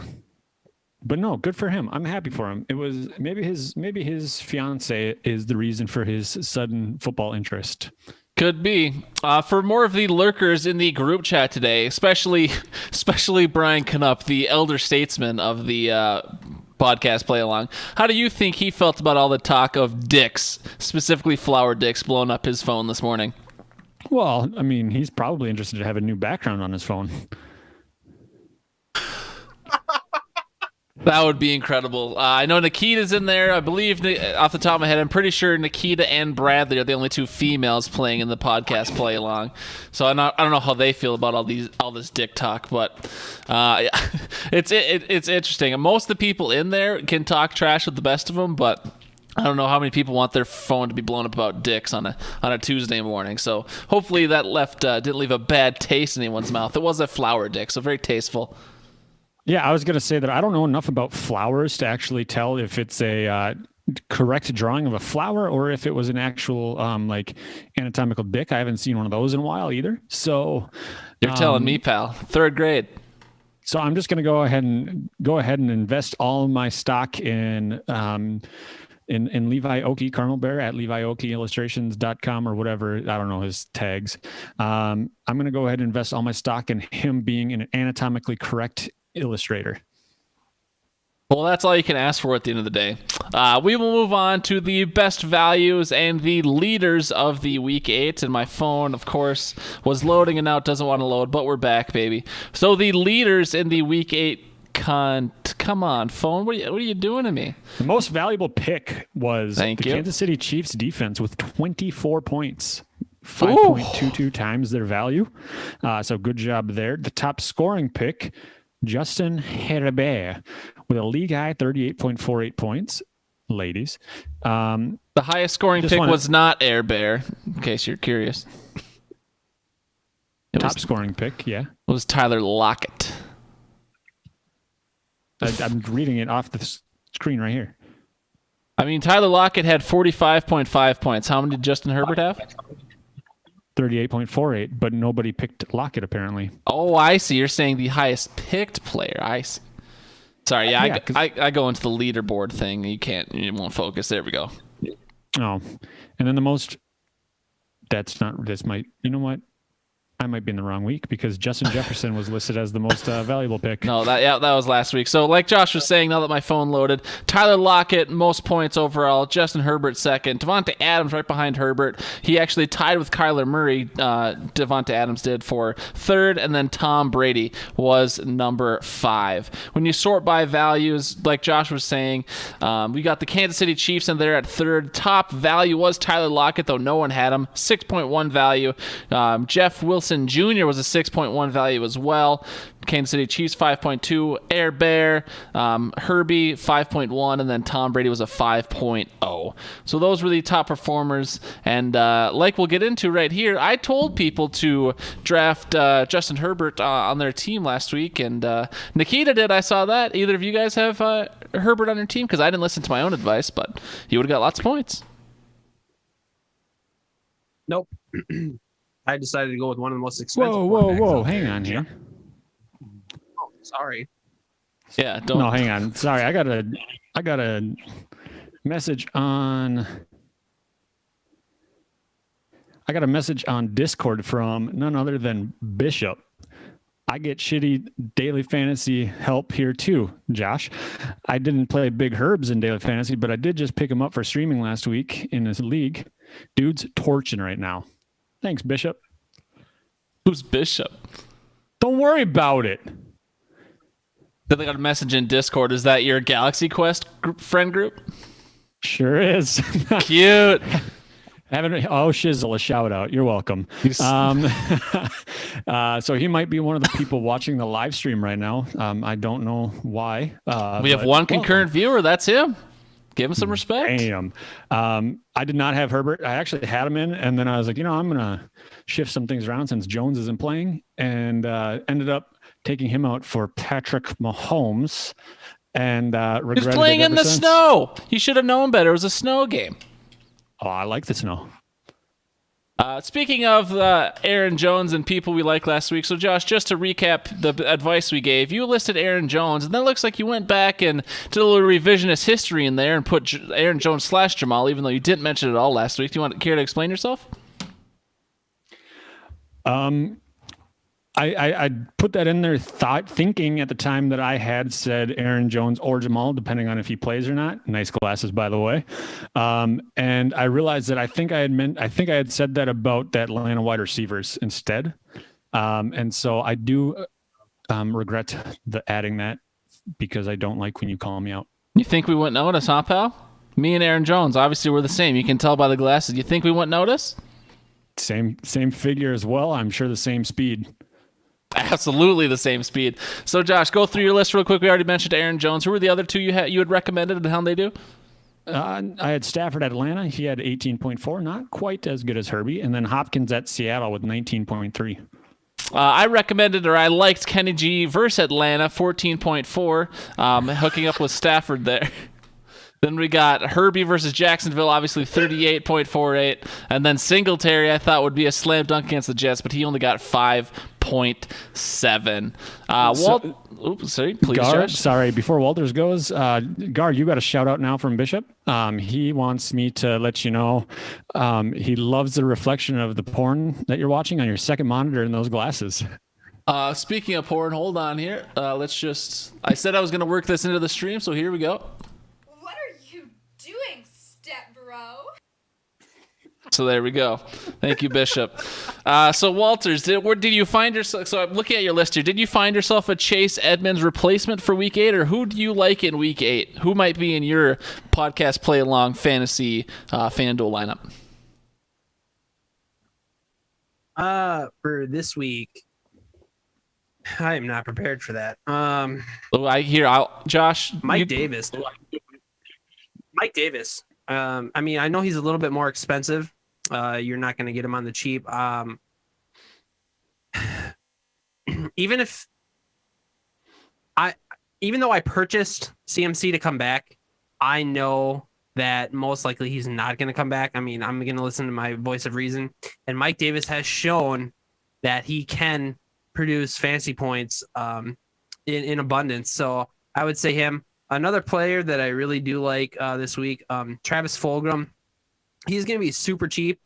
but no, good for him. I'm happy for him. It was maybe his fiance is the reason for his sudden football interest. Could be. For more of the lurkers in the group chat today, especially Brian Knupp, the elder statesman of the podcast play along. How do you think he felt about all the talk of dicks, specifically flower dicks, blowing up his phone this morning? Well, I mean, he's probably interested to have a new background on his phone. That would be incredible. I know Nikita's in there. I believe, off the top of my head, I'm pretty sure Nikita and Bradley are the only two females playing in the podcast play along. So I don't know how they feel about all this dick talk, but it's interesting. Most of the people in there can talk trash with the best of them, but I don't know how many people want their phone to be blown up about dicks on a Tuesday morning. So hopefully that didn't leave a bad taste in anyone's mouth. It was a flower dick, so very tasteful. Yeah, I was going to say that I don't know enough about flowers to actually tell if it's a correct drawing of a flower or if it was an actual like anatomical dick. I haven't seen one of those in a while either. So you're telling me, pal. 3rd grade. So I'm just going to go ahead and invest all my stock in Levi Oki, Carmel Bear at LeviOkiIllustrations.com or whatever. I don't know his tags. I'm going to go ahead and invest all my stock in him being an anatomically correct illustrator. Well, that's all you can ask for at the end of the day. We will move on to the best values and the leaders of the Week 8. And my phone, of course, was loading and now it doesn't want to load, but we're back, baby. So the leaders in the Week 8 come on, phone. What are you doing to me? The most valuable pick was Kansas City Chiefs defense with 24 points. 5.22 times their value. So good job there. The top scoring pick, Justin Herbert, with a league high 38.48 points. Ladies. The highest scoring pick was not Air Bear, in case you're curious. Top scoring pick, yeah. It was Tyler Lockett. I'm reading it off the screen right here. I mean, Tyler Lockett had 45.5 points. How many did Justin Herbert have? 38.48, but nobody picked Lockett apparently. Oh, I see. You're saying the highest picked player. I see. Sorry, I go into the leaderboard thing. You won't focus. There we go. Oh, and then the most. You know what? I might be in the wrong week because Justin Jefferson was listed as the most valuable pick. No, that was last week. So like Josh was saying, now that my phone loaded, Tyler Lockett, most points overall. Justin Herbert second. Devontae Adams right behind Herbert. He actually tied with Kyler Murray. Devontae Adams did for third, and then Tom Brady was number 5. When you sort by values, like Josh was saying, we got the Kansas City Chiefs in there at third. Top value was Tyler Lockett, though no one had him. 6.1 value. Jeff Wilson Jr. was a 6.1 value as well. Kansas City Chiefs 5.2, Air Bear, Herbie 5.1, and then Tom Brady was a 5.0. So those were the top performers, and like we'll get into right here, I told people to draft Justin Herbert on their team last week, and Nikita did. I saw that. Either of you guys have Herbert on your team? Because I didn't listen to my own advice, but you would have got lots of points. Nope. I decided to go with one of the most expensive. Whoa! Hang on here. Oh, sorry. Yeah, don't. No, hang on. Sorry, I got a message on. I got a message on Discord from none other than Bishop. I get shitty daily fantasy help here too, Josh. I didn't play Big Herbs in daily fantasy, but I did just pick him up for streaming last week in this league. Dude's torching right now. Thanks, Bishop. Who's Bishop? Don't worry about it. Then they got a message in Discord. Is that your Galaxy Quest friend group? Sure is. Cute. Shizzle, a shout out. You're welcome. So he might be one of the people watching the live stream right now. I don't know why. We have one concurrent viewer. That's him. Give him some respect. Damn. I did not have Herbert. I actually had him in, and then I was like, I'm going to shift some things around since Jones isn't playing, and ended up taking him out for Patrick Mahomes, and regretted He's playing it in the since. snow. You should have known better. It was a snow game. Oh, I like the snow. Speaking of Aaron Jones and people we liked last week, so Josh, just to recap the advice we gave, you listed Aaron Jones, and then it looks like you went back and did a little revisionist history in there and put Aaron Jones / Jamal, even though you didn't mention it all last week. Do you care to explain yourself? I put that in there thinking at the time that I had said Aaron Jones or Jamal, depending on if he plays or not. Nice glasses, by the way. And I realized that I think I had said that about the Atlanta wide receivers instead. And so I do regret adding that because I don't like when you call me out. You think we wouldn't notice, huh, pal? Me and Aaron Jones, obviously we're the same. You can tell by the glasses. You think we wouldn't notice? Same figure as well. I'm sure the same speed. Absolutely the same speed. So, Josh, go through your list real quick. We already mentioned Aaron Jones. Who were the other two you had recommended, and how they do? I had Stafford at Atlanta. He had 18.4, not quite as good as Herbie. And then Hopkins at Seattle with 19.3. I recommended, or I liked Kenny G versus Atlanta, 14.4, hooking up with Stafford there. Then we got Herbie versus Jacksonville, obviously 38.48. And then Singletary, I thought would be a slam dunk against the Jets, but he only got 5.7. Oops, sorry, please, Josh. Sorry, before Walters goes, Gar, you got a shout out now from Bishop. He wants me to let you know he loves the reflection of the porn that you're watching on your second monitor in those glasses. Speaking of porn, hold on here. I said I was going to work this into the stream, so here we go. So there we go. Thank you, Bishop. So Walters, did you find yourself? So I'm looking at your list here. Did you find yourself a Chase Edmonds replacement for Week 8, or who do you like in Week 8? Who might be in your podcast play along fantasy FanDuel lineup? For this week, I am not prepared for that. Josh, Mike Davis. Mike Davis. I mean, I know he's a little bit more expensive. You're not going to get him on the cheap. Even though I purchased CMC to come back, I know that most likely he's not going to come back. I mean, I'm going to listen to my voice of reason. And Mike Davis has shown that he can produce fantasy points in abundance. So I would say him. Another player that I really do like this week, Travis Fulgham. He's going to be super cheap.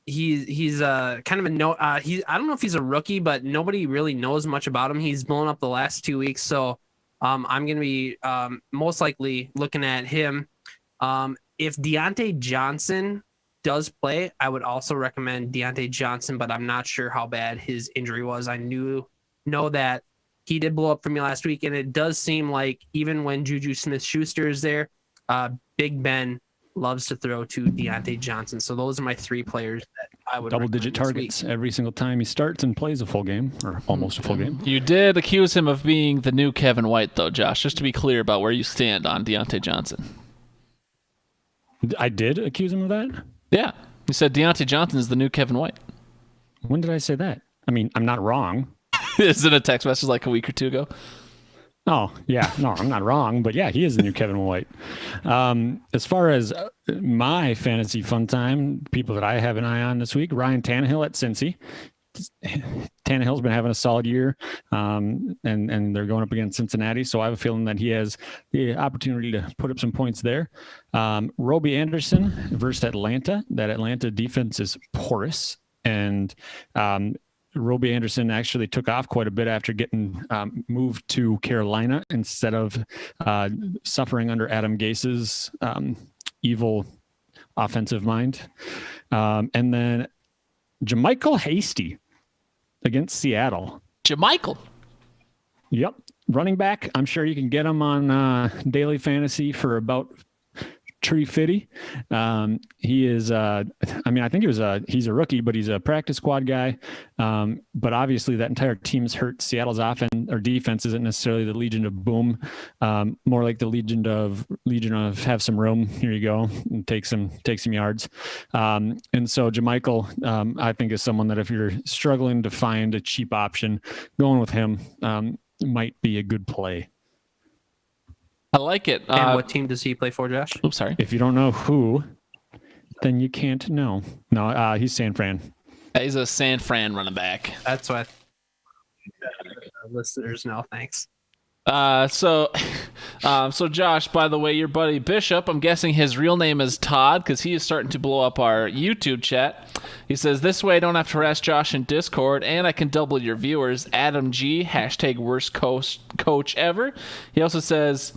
He's kind of I don't know if he's a rookie, but nobody really knows much about him. He's blown up the last 2 weeks, so I'm going to be most likely looking at him. If Deontay Johnson does play, I would also recommend Deontay Johnson, but I'm not sure how bad his injury was. I know that he did blow up for me last week, and it does seem like even when Juju Smith-Schuster is there, Big Ben loves to throw to Deontay Johnson. So those are my three players that I would double-digit targets every single time he starts and plays a full game, or almost a full game. You did accuse him of being the new Kevin White, though, Josh, just to be clear about where you stand on Deontay Johnson. I did accuse him of that? Yeah. You said Deontay Johnson is the new Kevin White. When did I say that? I mean, I'm not wrong. Isn't a text message like a week or two ago? Oh, yeah. No, I'm not wrong. But yeah, he is the new Kevin White. As far as my fantasy fun time, people that I have an eye on this week, Ryan Tannehill at Cincy. Tannehill's been having a solid year, and they're going up against Cincinnati. So I have a feeling that he has the opportunity to put up some points there. Robbie Anderson versus Atlanta. That Atlanta defense is porous. And Robbie Anderson actually took off quite a bit after getting moved to Carolina instead of suffering under Adam Gase's evil offensive mind. And then JaMychal Hasty against Seattle. JaMychal. Yep. Running back. I'm sure you can get him on daily fantasy for about $350. He is, I think he's a rookie, but he's a practice squad guy. But obviously that entire team's hurt. Seattle's offense or defense isn't necessarily the Legion of Boom, more like the Legion of have some room. Here you go, and take some yards. And so JaMychal, I think, is someone that if you're struggling to find a cheap option, going with him might be a good play. I like it. And what team does he play for, Josh? Oops, sorry. If you don't know who, then you can't know. No, he's San Fran. He's a San Fran running back. That's what listeners know. Thanks. So Josh, by the way, your buddy Bishop, I'm guessing his real name is Todd because he is starting to blow up our YouTube chat. He says, this way I don't have to harass Josh in Discord and I can double your viewers. Adam G, hashtag worst coach ever. He also says,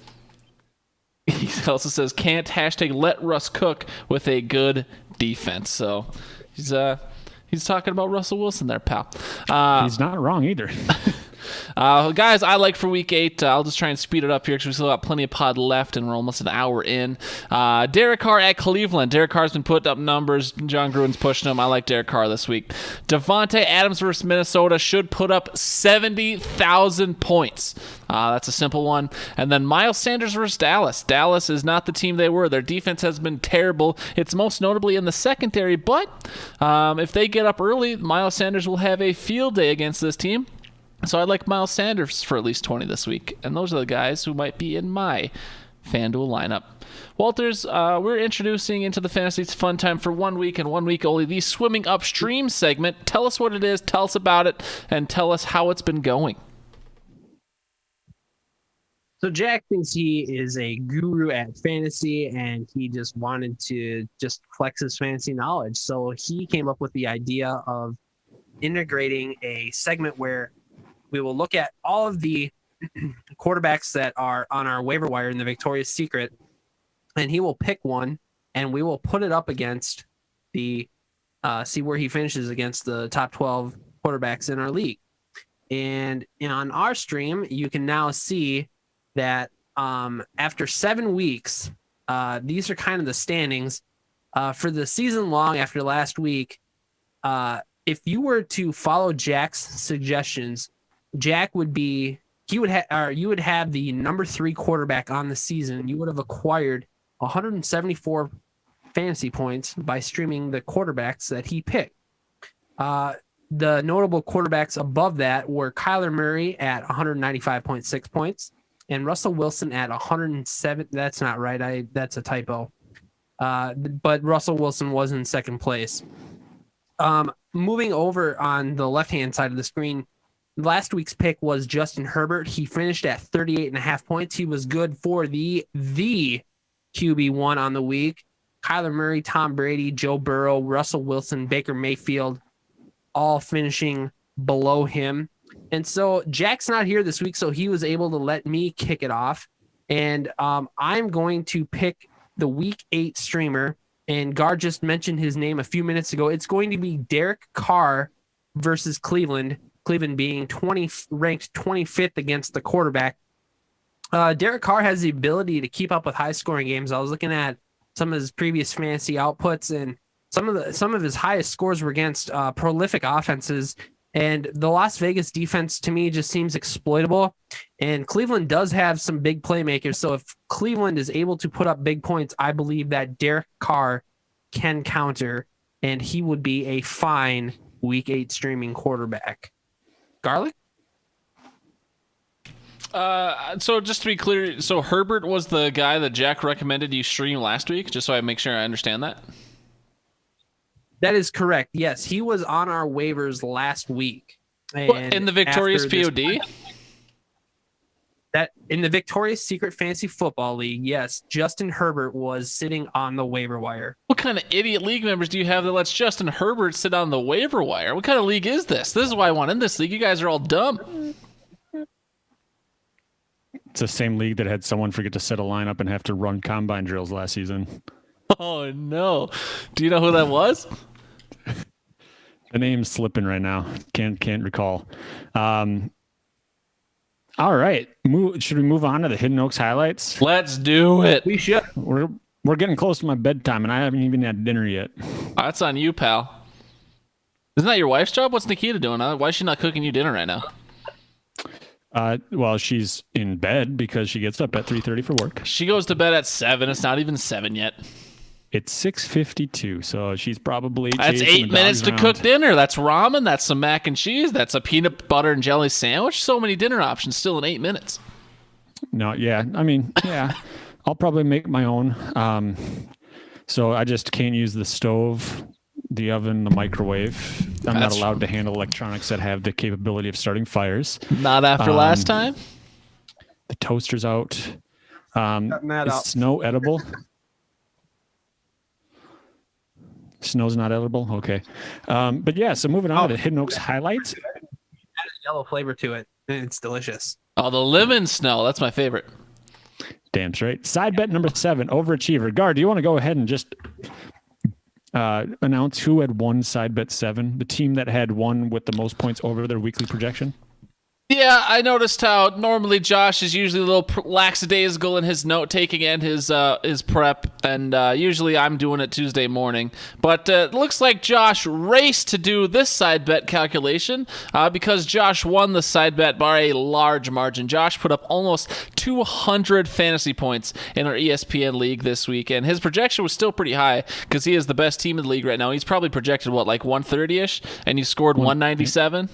can't hashtag let Russ cook with a good defense. So he's talking about Russell Wilson there, pal. He's not wrong either. Guys, I like for week 8, I'll just try and speed it up here because we still got plenty of pod left and we're almost an hour in. Derek Carr at Cleveland. Derek Carr's been putting up numbers. John Gruden's pushing him. I like Derek Carr this week. Devontae Adams versus Minnesota should put up 70,000 points. That's a simple one. And then Miles Sanders versus Dallas. Dallas is not the team they were. Their defense has been terrible. It's most notably in the secondary, but if they get up early, Miles Sanders will have a field day against this team. So I'd like Miles Sanders for at least 20 this week. And those are the guys who might be in my FanDuel lineup. Walters, we're introducing into the Fantasy Fun Time for 1 week and 1 week only the Swimming Upstream segment. Tell us what it is, tell us about it, and tell us how it's been going. So Jack thinks he is a guru at fantasy and he just wanted to just flex his fantasy knowledge. So he came up with the idea of integrating a segment where we will look at all of the quarterbacks that are on our waiver wire in the Victoria's Secret, and he will pick one, and we will put it up against the see where he finishes against the top 12 quarterbacks in our league. And on our stream, you can now see that after 7 weeks, these are kind of the standings for the season long. After last week, if you were to follow Jack's suggestions, Jack would be, you would have the number 3 quarterback on the season. You would have acquired 174 fantasy points by streaming the quarterbacks that he picked. The notable quarterbacks above that were Kyler Murray at 195.6 points and Russell Wilson at 107. That's not right. That's a typo. But Russell Wilson was in second place. Moving over on the left-hand side of the screen, last week's pick was Justin Herbert. He finished at 38.5 points. He was good for the QB1 on the week. Kyler Murray, Tom Brady, Joe Burrow, Russell Wilson, Baker Mayfield, all finishing below him. And so Jack's not here this week, so he was able to let me kick it off. And I'm going to pick the week 8 streamer. And Gar just mentioned his name a few minutes ago. It's going to be Derek Carr versus Cleveland. Cleveland being ranked 25th against the quarterback. Derek Carr has the ability to keep up with high-scoring games. I was looking at some of his previous fantasy outputs, and some of his highest scores were against prolific offenses. And the Las Vegas defense, to me, just seems exploitable. And Cleveland does have some big playmakers. So if Cleveland is able to put up big points, I believe that Derek Carr can counter, and he would be a fine Week 8 streaming quarterback. Garlic? So just to be clear, so Herbert was the guy that Jack recommended you stream last week, just so I make sure I understand that? That is correct. Yes, he was on our waivers last week. And in the Victorious POD? That in the Victorious Secret Fantasy Football League, yes, Justin Herbert was sitting on the waiver wire. What kind of idiot league members do you have that lets Justin Herbert sit on the waiver wire? What kind of league is this? This is why I want in this league. You guys are all dumb. It's the same league that had someone forget to set a lineup and have to run combine drills last season. Oh, no. Do you know who that was? The name's slipping right now. Can't recall. All right. Should we move on to the Hidden Oaks highlights? Let's do it. We should. We're getting close to my bedtime, and I haven't even had dinner yet. That's on you, pal. Isn't that your wife's job? What's Nikita doing? Why is she not cooking you dinner right now? Well, she's in bed because she gets up at 3:30 for work. She goes to bed at 7. It's not even 7 yet. It's 6:52, so she's probably... That's 8 minutes to cook dinner. That's ramen. That's some mac and cheese. That's a peanut butter and jelly sandwich. So many dinner options still in 8 minutes. No, yeah. I mean, yeah. I'll probably make my own. So I just can't use the stove, the oven, the microwave. I'm not allowed to handle electronics that have the capability of starting fires. Not after last time? The toaster's out. Is snow edible? Snow's not edible? Okay. But yeah, so moving on to the Hidden Oaks highlights. Add a yellow flavor to it. It's delicious. Oh, the lemon snow. That's my favorite. Damn straight. Side bet number 7, overachiever. Gar, do you want to go ahead and just announce who had won side bet 7? The team that had won with the most points over their weekly projection? Yeah, I noticed how normally Josh is usually a little lackadaisical in his note taking and his prep, and usually I'm doing it Tuesday morning. But it looks like Josh raced to do this side bet calculation because Josh won the side bet by a large margin. Josh put up almost 200 fantasy points in our ESPN league this week, and his projection was still pretty high because he is the best team in the league right now. He's probably projected, like 130-ish, and he scored 197.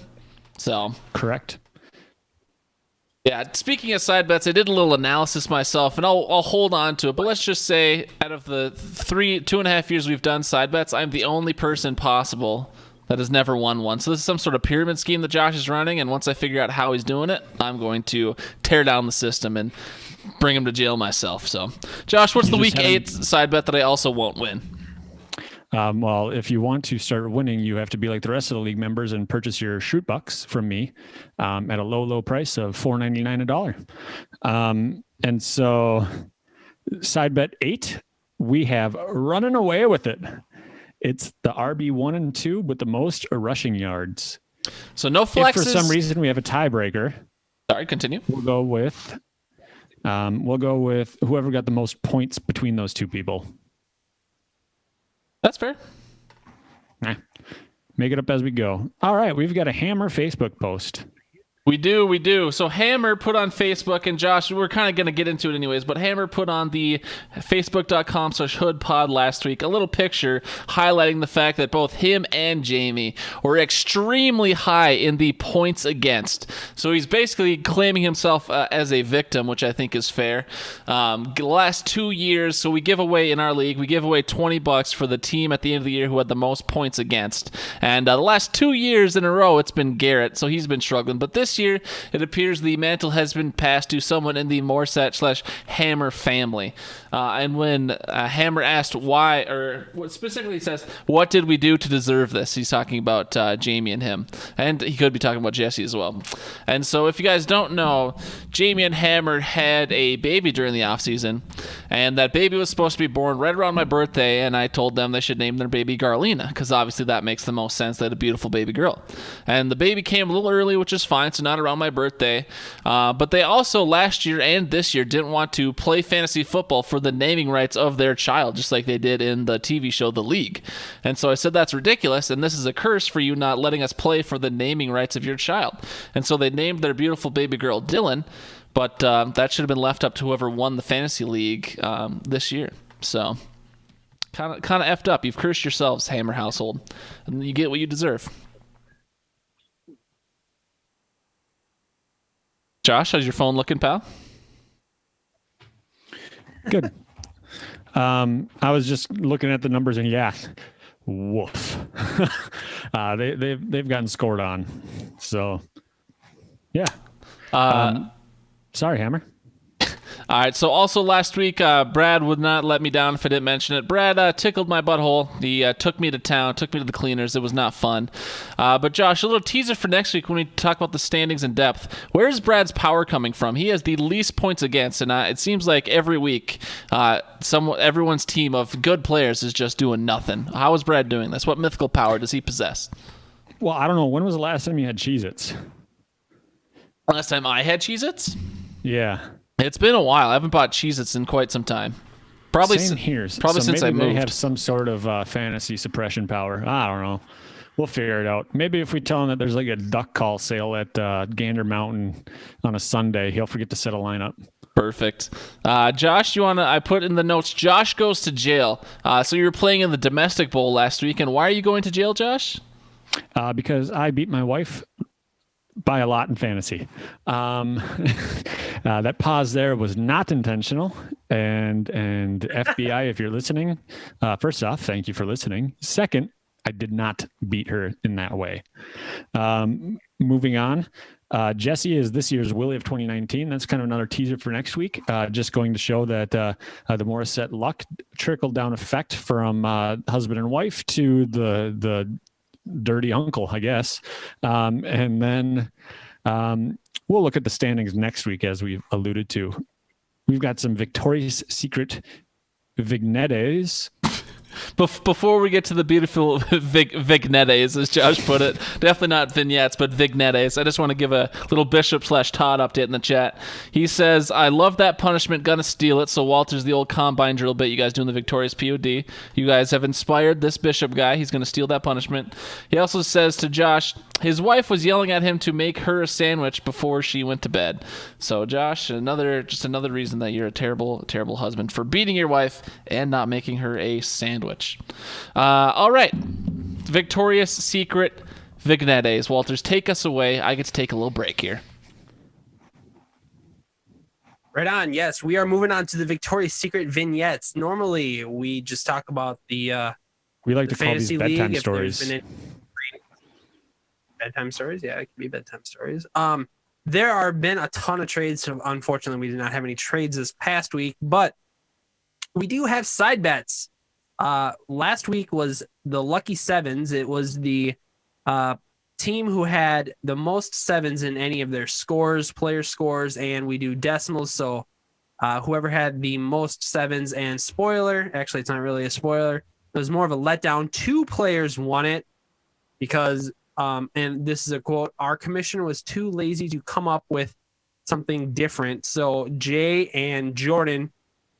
So correct. Yeah, speaking of side bets, I did a little analysis myself, and I'll hold on to it. But let's just say, out of the 2.5 years we've done side bets, I'm the only person possible that has never won one. So this is some sort of pyramid scheme that Josh is running, and once I figure out how he's doing it, I'm going to tear down the system and bring him to jail myself. So, Josh, what's the week 8 side bet that I also won't win? Well, if you want to start winning, you have to be like the rest of the league members and purchase your shoot bucks from me at a low price of $4.99 a dollar. And so side bet 8, we have running away with it. It's the RB 1 and 2 with the most rushing yards. So no flexes. If for some reason we have a tiebreaker. Sorry, continue. We'll go with whoever got the most points between those two people. That's fair. Nah. Make it up as we go. All right, we've got a Hammer Facebook post. We do. So Hammer put on Facebook, and Josh, we're kind of going to get into it anyways, but Hammer put on the facebook.com/hoodpod last week a little picture highlighting the fact that both him and Jamie were extremely high in the points against. So he's basically claiming himself as a victim, which I think is fair. The last 2 years, so we give away in our league, we give away $20 for the team at the end of the year who had the most points against. And the last 2 years in a row, it's been Garrett, so he's been struggling. But this year, it appears the mantle has been passed to someone in the Morset/Hammer family. And when Hammer asked why, or what specifically says, what did we do to deserve this? He's talking about Jamie and him. And he could be talking about Jesse as well. And so if you guys don't know, Jamie and Hammer had a baby during the offseason. And that baby was supposed to be born right around my birthday. And I told them they should name their baby Garlina, because obviously that makes the most sense. They had a beautiful baby girl. And the baby came a little early, which is fine. So not around my birthday. But they also last year and this year didn't want to play fantasy football for the naming rights of their child, just like they did in the TV show The League. And so I said, that's ridiculous, and this is a curse for you not letting us play for the naming rights of your child. And so they named their beautiful baby girl Dylan, but that should have been left up to whoever won the fantasy league this year. So kind of effed up. You've cursed yourselves, Hammer household, and you get what you deserve. Josh, how's your phone looking, pal? Good. I was just looking at the numbers, and yeah, woof. They've gotten scored on. So, yeah. Sorry, Hammer. All right, so also last week, Brad would not let me down if I didn't mention it. Brad tickled my butthole. He took me to town, took me to the cleaners. It was not fun. But Josh, a little teaser for next week when we talk about the standings in depth. Where is Brad's power coming from? He has the least points against, and it seems like every week everyone's team of good players is just doing nothing. How is Brad doing this? What mythical power does he possess? Well, I don't know. When was the last time you had Cheez-Its? Last time I had Cheez-Its? Yeah. It's been a while. I haven't bought Cheez-Its in quite some time. Probably Same here. Probably so since I moved. Maybe they have some sort of fantasy suppression power. I don't know. We'll figure it out. Maybe if we tell him that there's like a duck call sale at Gander Mountain on a Sunday, he'll forget to set a lineup. Perfect. Josh, I put in the notes, Josh goes to jail. So you were playing in the domestic bowl last week, and why are you going to jail, Josh? Because I beat my wife by a lot in fantasy. That pause there was not intentional. And FBI, if you're listening, first off, thank you for listening. Second, I did not beat her in that way. Moving on. Jesse is this year's Willie of 2019. That's kind of another teaser for next week. Just going to show that the Morissette luck trickled down effect from husband and wife to the dirty uncle, I guess. And then we'll look at the standings next week, as we've alluded to. We've got some Victoria's Secret vignettes. Before we get to the beautiful vignettes, as Josh put it, definitely not vignettes, but vignettes, I just want to give a little Bishop/Todd update in the chat. He says, I love that punishment, gonna steal it. So Walter's the old combine drill bit you guys do in the Victorious POD. You guys have inspired this Bishop guy. He's gonna steal that punishment. He also says to Josh, his wife was yelling at him to make her a sandwich before she went to bed. So Josh, another reason that you're a terrible, terrible husband for beating your wife and not making her a sandwich. All right, Victoria's Secret vignettes. Walters, take us away. I get to take a little break here. Right on. Yes, we are moving on to the Victoria's Secret vignettes. Normally, we just talk about the we like the to call these bedtime stories. Bedtime stories, yeah, it can be bedtime stories. There are been a ton of trades. So unfortunately, we did not have any trades this past week, but we do have side bets. Last week was the Lucky Sevens. It was the team who had the most sevens in any of their scores, player scores, and we do decimals. So whoever had the most sevens, and spoiler, actually, it's not really a spoiler. It was more of a letdown. 2 players won it because, and this is a quote, our commissioner was too lazy to come up with something different. So Jay and Jordan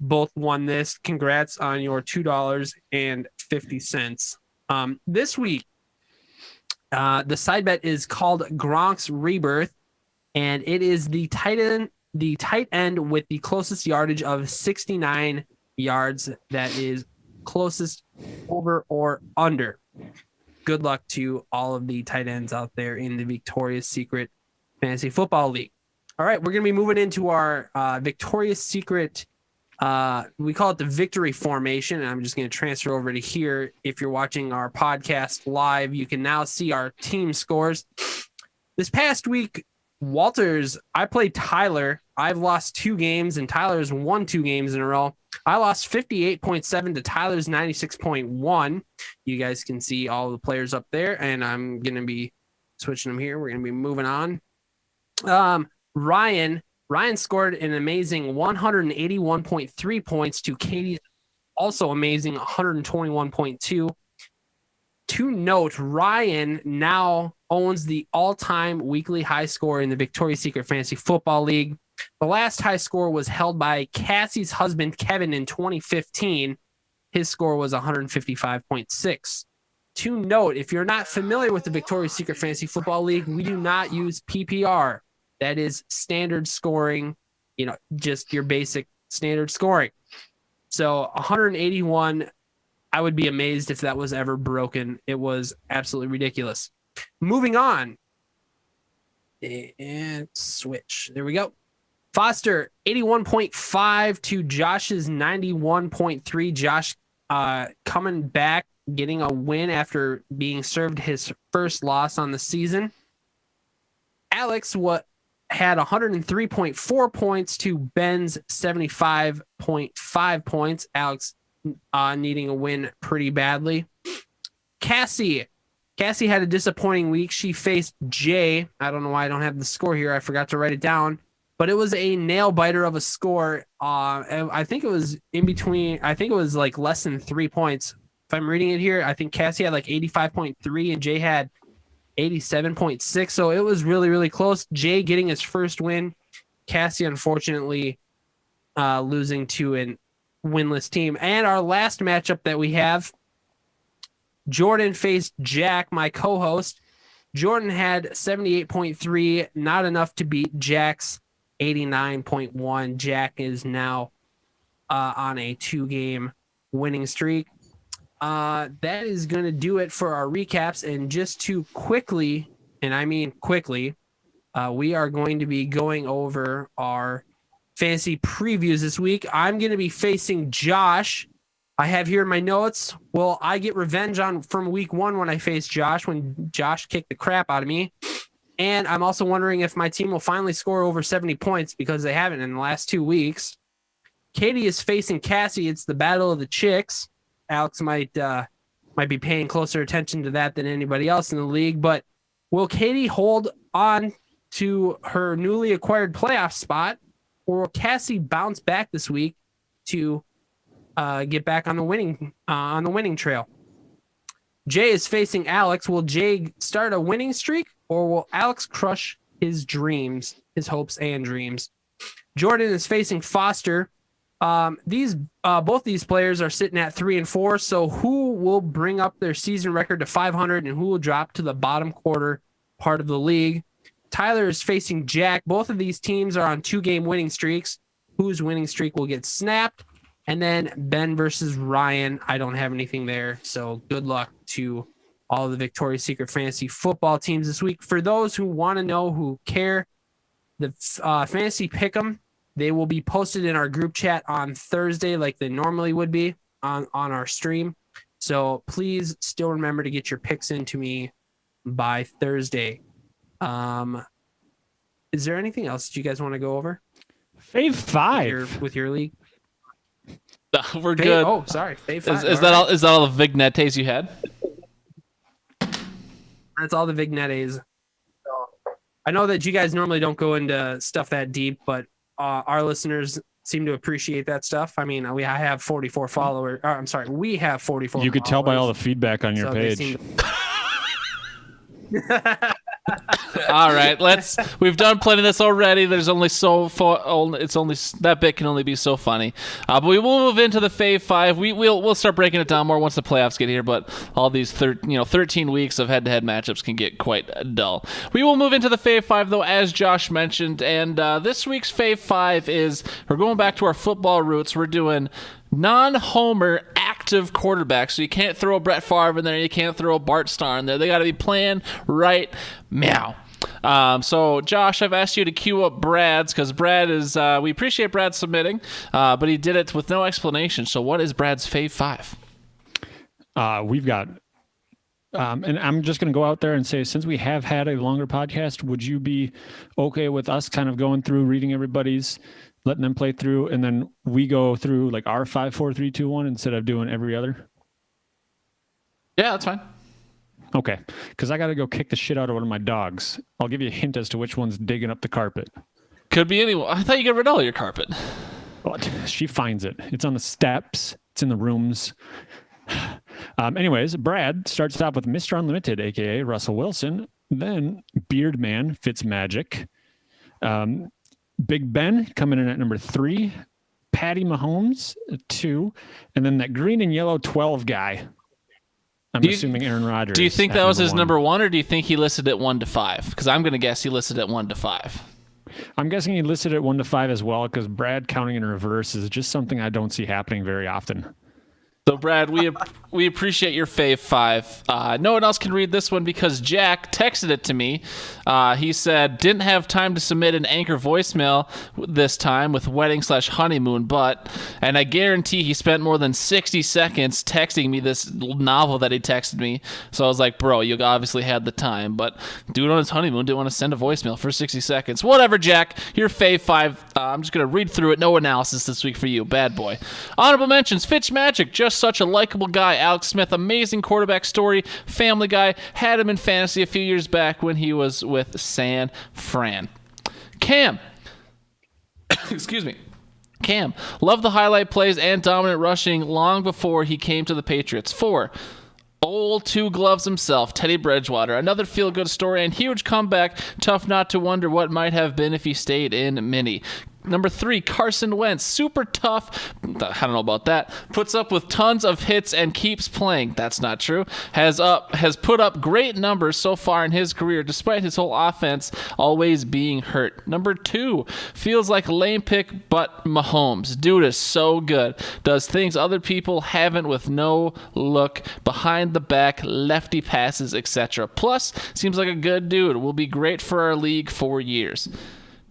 both won this. Congrats on your $2.50. This week, the side bet is called Gronk's Rebirth, and it is the tight end with the closest yardage of 69 yards that is closest over or under. Good luck to all of the tight ends out there in the Victoria's Secret Fantasy Football League. All right, we're going to be moving into our Victoria's Secret. We call it the victory formation, and I'm just going to transfer over to here. If you're watching our podcast live, you can now see our team scores. This past week, Walters, I played Tyler. I've lost 2 games, and Tyler's won 2 games in a row. I lost 58.7 to Tyler's 96.1. You guys can see all the players up there, and I'm going to be switching them here. We're going to be moving on. Ryan scored an amazing 181.3 points to Katie's also amazing 121.2. To note, Ryan now owns the all-time weekly high score in the Victoria's Secret Fantasy Football League. The last high score was held by Cassie's husband, Kevin, in 2015. His score was 155.6. To note, if you're not familiar with the Victoria's Secret Fantasy Football League, we do not use PPR. That is standard scoring, just your basic standard scoring. So 181, I would be amazed if that was ever broken. It was absolutely ridiculous. Moving on. And switch. There we go. Foster, 81.5 to Josh's 91.3. Josh coming back, getting a win after being served his first loss on the season. Alex had 103.4 points to Ben's 75.5 points. Alex needing a win pretty badly. Cassie had a disappointing week. She faced Jay. I don't know why I don't have the score here. I forgot to write it down. But it was a nail biter of a score. I think it was in between. I think it was like less than 3 points. If I'm reading it here, I think Cassie had like 85.3 and Jay had 87.6. So it was really, really close. Jay getting his first win. Cassie, unfortunately, losing to a winless team. And our last matchup that we have, Jordan faced Jack, my co-host. Jordan had 78.3, not enough to beat Jack's 89.1. Jack is now on a 2-game winning streak. That is going to do it for our recaps. And just to quickly, and I mean quickly, we are going to be going over our fantasy previews this week. I'm going to be facing Josh. I have here in my notes, will I get revenge from week 1 when I face Josh, when Josh kicked the crap out of me? And I'm also wondering if my team will finally score over 70 points because they haven't in the last 2 weeks. Katie is facing Cassie. It's the battle of the chicks. Alex might be paying closer attention to that than anybody else in the league. But will Katie hold on to her newly acquired playoff spot, or will Cassie bounce back this week to get back on the winning trail? Jay is facing Alex. Will Jay start a winning streak, or will Alex crush his dreams, his hopes and dreams? Jordan is facing Foster. Both these players are sitting at 3-4. So who will bring up their season record to 500, and who will drop to the bottom quarter part of the league? Tyler is facing Jack. Both of these teams are on 2-game winning streaks. Whose winning streak will get snapped? And then Ben versus Ryan. I don't have anything there. So good luck to all of the Victoria's Secret Fantasy football teams this week. For those who want to know, who care, the fantasy pick'em, they will be posted in our group chat on Thursday like they normally would be on our stream. So please still remember to get your picks into me by Thursday. Is there anything else that you guys want to go over? Fave Five with your league? We're good. Oh, sorry. Fave Five. Is that all? Is that all the vignettes you had? That's all the vignettes. So, I know that you guys normally don't go into stuff that deep, but our listeners seem to appreciate that stuff. I mean, I have 44 followers. I'm sorry, we have 44. You could tell by all the feedback on your page. All right, we've done plenty of this already. There's only that bit can only be so funny. But we will move into the Fave Five. We'll start breaking it down more once the playoffs get here. But all these 13 weeks of head-to-head matchups can get quite dull. We will move into the Fave Five though, as Josh mentioned, and this week's Fave Five is we're going back to our football roots. We're doing non-homer active quarterbacks. So you can't throw a Brett Favre in there. You can't throw a Bart Starr in there. They got to be playing right meow. So Josh, I've asked you to queue up Brad's because Brad is, we appreciate Brad submitting, but he did it with no explanation. So what is Brad's Fave Five? We've got, and I'm just going to go out there and say, since we have had a longer podcast, would you be okay with us kind of going through, reading everybody's, letting them play through, and then we go through like our 5, 4, 3, 2, 1 instead of doing every other? Yeah, that's fine. Okay, because I got to go kick the shit out of one of my dogs. I'll give you a hint as to which one's digging up the carpet. Could be anyone. I thought you got rid of all your carpet. But she finds it. It's on the steps. It's in the rooms. Anyways, Brad starts off with Mr. Unlimited, a.k.a. Russell Wilson. Then Beard Man, Fitzmagic. Big Ben coming in at number 3. Patty Mahomes, 2. And then that green and yellow 12 guy. I'm assuming Aaron Rodgers. Do you think that was his number 1, or do you think he listed it 1 to 5? Because I'm going to guess he listed it 1 to 5. I'm guessing he listed it 1 to 5 as well, because Brad counting in reverse is just something I don't see happening very often. So, Brad, we appreciate your Fave Five. No one else can read this one because Jack texted it to me. He said, didn't have time to submit an anchor voicemail this time with wedding/honeymoon, and I guarantee he spent more than 60 seconds texting me this novel that he texted me. So I was like, bro, you obviously had the time, but dude on his honeymoon didn't want to send a voicemail for 60 seconds. Whatever, Jack, your Fave Five. I'm just going to read through it. No analysis this week for you. Bad boy. Honorable mentions, Fitzmagic, just such a likable guy. Alex Smith, amazing quarterback story. Family Guy, had him in fantasy a few years back when he was with San Fran. Cam. Excuse me. Cam. Loved the highlight plays and dominant rushing long before he came to the Patriots. 4. Old 2 gloves himself, Teddy Bridgewater. Another feel-good story and huge comeback. Tough not to wonder what might have been if he stayed in Mini. Number 3, Carson Wentz. Super tough. I don't know about that. Puts up with tons of hits and keeps playing. That's not true. Has put up great numbers so far in his career, despite his whole offense always being hurt. Number 2, feels like a lame pick, but Mahomes. Dude is so good. Does things other people haven't with no look, behind the back, lefty passes, etc. Plus, seems like a good dude. Will be great for our league for years.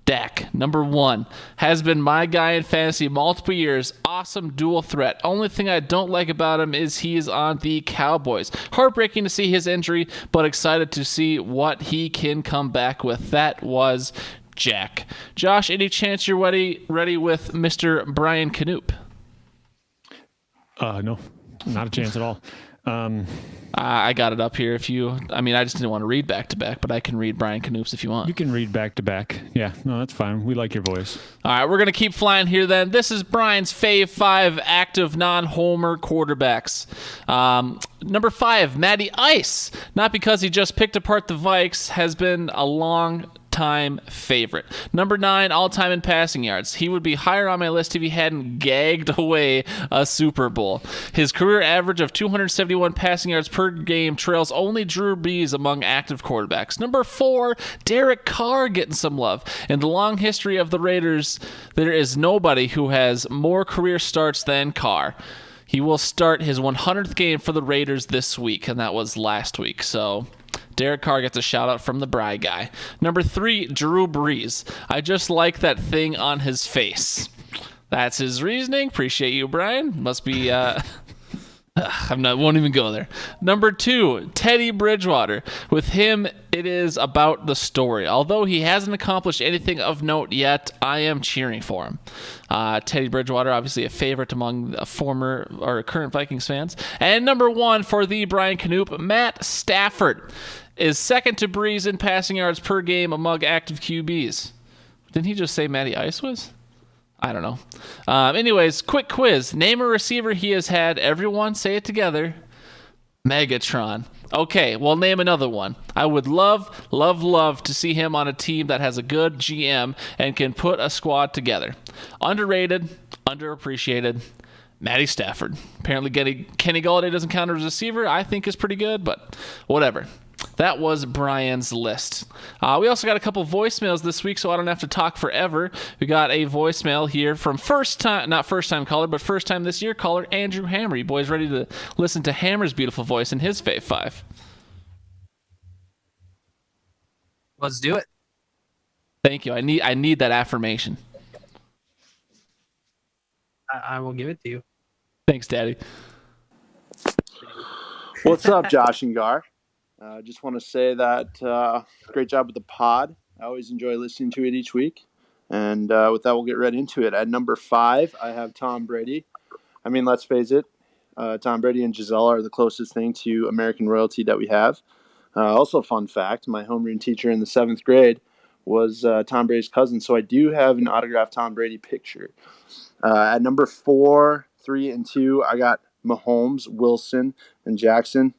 Dak, number 1, has been my guy in fantasy multiple years. Awesome dual threat. Only thing I don't like about him is he is on the Cowboys. Heartbreaking to see his injury, but excited to see what he can come back with. That was Jack. Josh, any chance you're ready with Mr. Brian Canoop? No, not a chance at all. I got it up here. I just didn't want to read back to back, but I can read Brian Canoop's if you want. You can read back to back. Yeah, no, that's fine. We like your voice. All right, we're going to keep flying here then. This is Brian's Fave Five active non-homer quarterbacks. Number 5, Matty Ice. Not because he just picked apart the Vikes, has been a long time favorite. Number 9, all-time in passing yards. He would be higher on my list if he hadn't gagged away a Super Bowl. His career average of 271 passing yards per game trails only Drew Brees among active quarterbacks. Number 4, Derek Carr getting some love. In the long history of the Raiders, there is nobody who has more career starts than Carr. He will start his 100th game for the Raiders this week, and that was last week. So Derek Carr gets a shout-out from the Bry guy. Number 3, Drew Brees. I just like that thing on his face. That's his reasoning. Appreciate you, Brian. Must be... won't even go there. Number 2, Teddy Bridgewater. With him, it is about the story. Although he hasn't accomplished anything of note yet, I am cheering for him. Teddy Bridgewater, obviously a favorite among former or current Vikings fans. And number 1 for the Brian Canoop, Matt Stafford is second to Brees in passing yards per game among active QBs. Didn't he just say Matty Ice was? I don't know. Anyways, quick quiz. Name a receiver he has had. Everyone say it together. Megatron. Okay, well, name another one. I would love to see him on a team that has a good GM and can put a squad together. Underrated, underappreciated, Matty Stafford. Apparently Kenny Golladay doesn't count as a receiver. I think is pretty good, but whatever. That was Brian's list. We also got a couple voicemails this week, so I don't have to talk forever. We got a voicemail here from not first time caller, but first time this year caller, Andrew Hammer. You boys ready to listen to Hammer's beautiful voice in his Fave Five? Let's do it. Thank you. I need that affirmation. I will give it to you. Thanks, Daddy. What's up, Josh and Gar? Just want to say that great job with the pod. I always enjoy listening to it each week. And with that, we'll get right into it. At number 5, I have Tom Brady. I mean, let's face it, Tom Brady and Giselle are the closest thing to American royalty that we have. Also, fun fact, my homeroom teacher in the 7th grade was Tom Brady's cousin. So I do have an autographed Tom Brady picture. At number 4, 3, and 2, I got Mahomes, Wilson, and Jackson.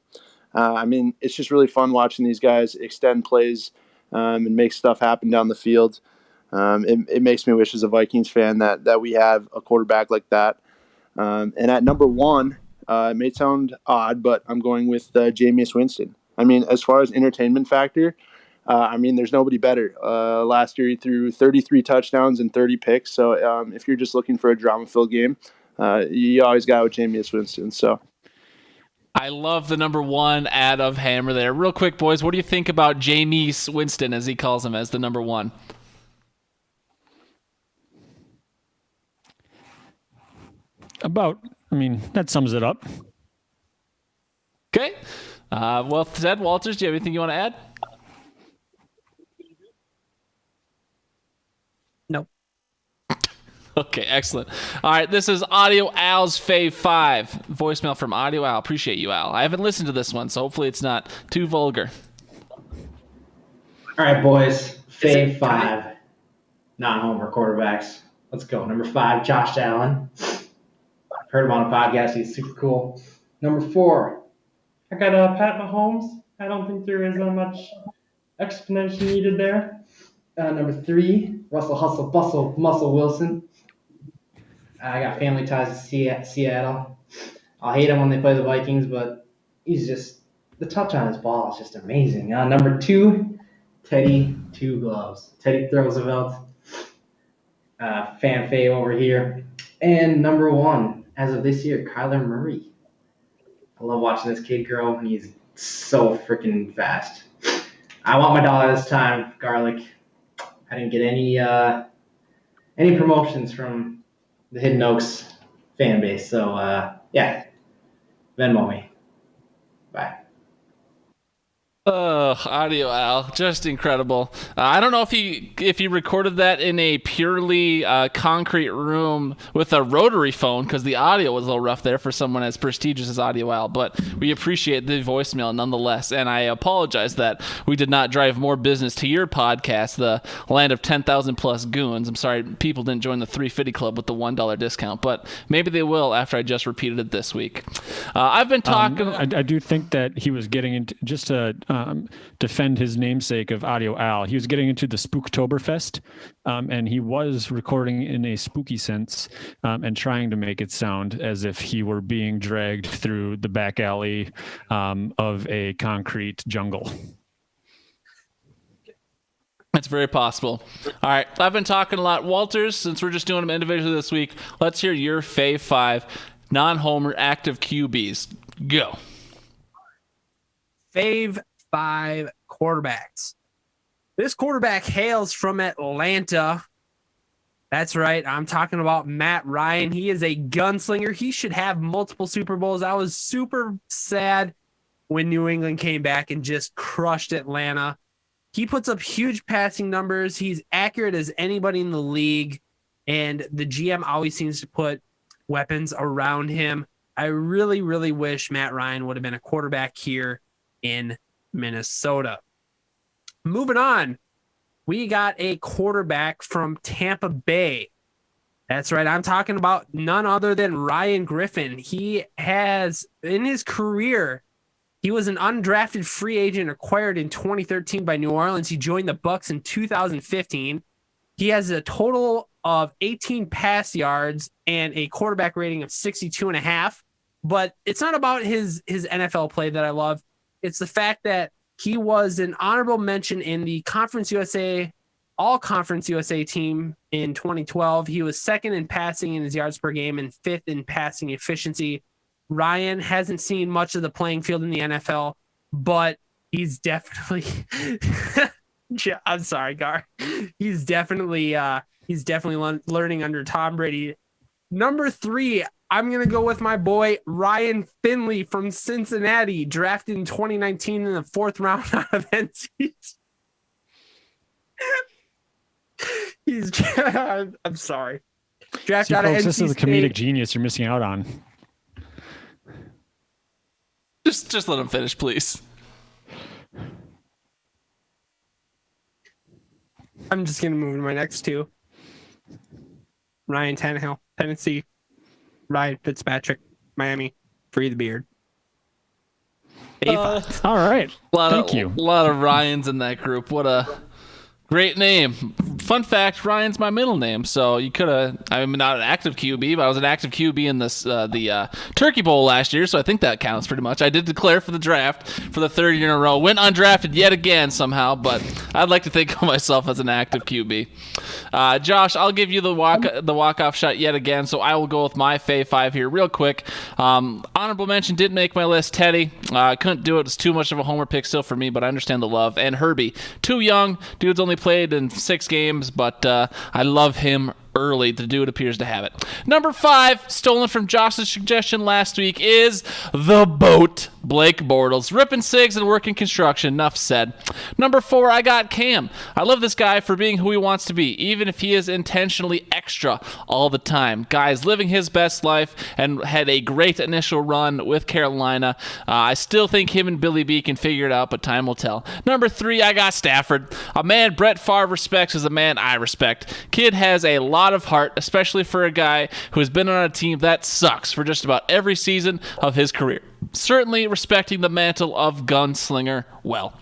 I mean, it's just really fun watching these guys extend plays and make stuff happen down the field. It makes me wish as a Vikings fan that we have a quarterback like that. And at number 1, it may sound odd, but I'm going with Jameis Winston. I mean, as far as entertainment factor, I mean, there's nobody better. Last year, he threw 33 touchdowns and 30 picks. So if you're just looking for a drama-filled game, you always got with Jameis Winston. So. I love the number 1 ad of Hammer there. Real quick, boys, what do you think about Jameis Winston, as he calls him, as the number 1? That sums it up. Okay. Well, Ted Walters, do you have anything you want to add? Nope. Okay, excellent. All right, this is Audio Al's Fave 5. Voicemail from Audio Al. Appreciate you, Al. I haven't listened to this one, so hopefully it's not too vulgar. All right, boys. Fave 5. Non-homer quarterbacks. Let's go. Number 5, Josh Allen. Heard him on a podcast. He's super cool. Number 4, I got Pat Mahomes. I don't think there is much explanation needed there. Number 3, Russell Hustle Bustle Muscle Wilson. I got family ties to Seattle. I'll hate him when they play the Vikings, but he's just the touch on his ball is just amazing. Number 2, Teddy Two Gloves. Teddy Roosevelt. Fan fave over here. And number 1, as of this year, Kyler Murray. I love watching this kid grow. He's so freaking fast. I want my dollar this time, Garlic. I didn't get any promotions from the Hidden Oaks fan base. So yeah, Venmo me. Bye. Audio Al, just incredible. I don't know if he recorded that in a purely concrete room with a rotary phone, because the audio was a little rough there for someone as prestigious as Audio Al, but we appreciate the voicemail nonetheless, and I apologize that we did not drive more business to your podcast, the land of 10,000 plus goons. I'm sorry people didn't join the 350 club with the $1 discount, but maybe they will after I just repeated it this week. I've been talking... I do think that he was getting into, just to defend his namesake of Audio Al, he was getting into the Spooktoberfest, and he was recording in a spooky sense, and trying to make it sound as if he were being dragged through the back alley of a concrete jungle. It's very possible. All right, I've been talking a lot. Walters, since we're just doing them individually this week, let's hear your Fave Five non-homer active QBs. Go. Fave Five quarterbacks. This quarterback hails from Atlanta. That's right. I'm talking about Matt Ryan. He is a gunslinger. He should have multiple Super Bowls. I was super sad when New England came back and just crushed Atlanta. He puts up huge passing numbers. He's accurate as anybody in the league, and the GM always seems to put weapons around him. I really, really wish Matt Ryan would have been a quarterback here in Minnesota. Moving on, we got a quarterback from Tampa Bay. That's right. I'm talking about none other than Ryan Griffin. He has, in his career, he was an undrafted free agent acquired in 2013 by New Orleans. He joined the Bucs in 2015. He has a total of 18 pass yards and a quarterback rating of 62.5. But it's not about his NFL play that I love. It's the fact that he was an honorable mention in the Conference USA, All-Conference USA team in 2012. He was second in passing in his yards per game and fifth in passing efficiency. Ryan hasn't seen much of the playing field in the NFL, but he's definitely I'm sorry, Gar. He's definitely learning under Tom Brady. Number 3, I'm going to go with my boy, Ryan Finley from Cincinnati, drafted in 2019 in the 4th round out of NC. I'm sorry. Drafted out of NC This is a comedic genius you're missing out on. Just let him finish, please. I'm just going to move to my next 2. Ryan Tannehill, Tennessee. Ryan Fitzpatrick, Miami. Free the beard. All right. Thank you. A lot of Ryans in that group. What a great name. Fun fact, Ryan's my middle name, so you could have... I'm not an active QB, but I was an active QB in this the Turkey Bowl last year, so I think that counts pretty much. I did declare for the draft for the 3rd year in a row. Went undrafted yet again somehow, but I'd like to think of myself as an active QB. Josh, I'll give you the walk-off shot yet again, so I will go with my Fave 5 here real quick. Honorable mention didn't make my list. Teddy. Couldn't do it. It's too much of a homer pick still for me, but I understand the love. And Herbie. Too young. Dude's only played in 6 games, but I love him early. The dude appears to have it. Number 5, stolen from Josh's suggestion last week, is the boat. Blake Bortles. Ripping cigs and working construction. Enough said. Number 4, I got Cam. I love this guy for being who he wants to be, even if he is intentionally extra all the time. Guy's living his best life and had a great initial run with Carolina. I still think him and Billy B can figure it out, but time will tell. Number 3, I got Stafford. A man Brett Favre respects is a man I respect. Kid has a lot of heart, especially for a guy who has been on a team that sucks for just about every season of his career. Certainly respecting the mantle of gunslinger well.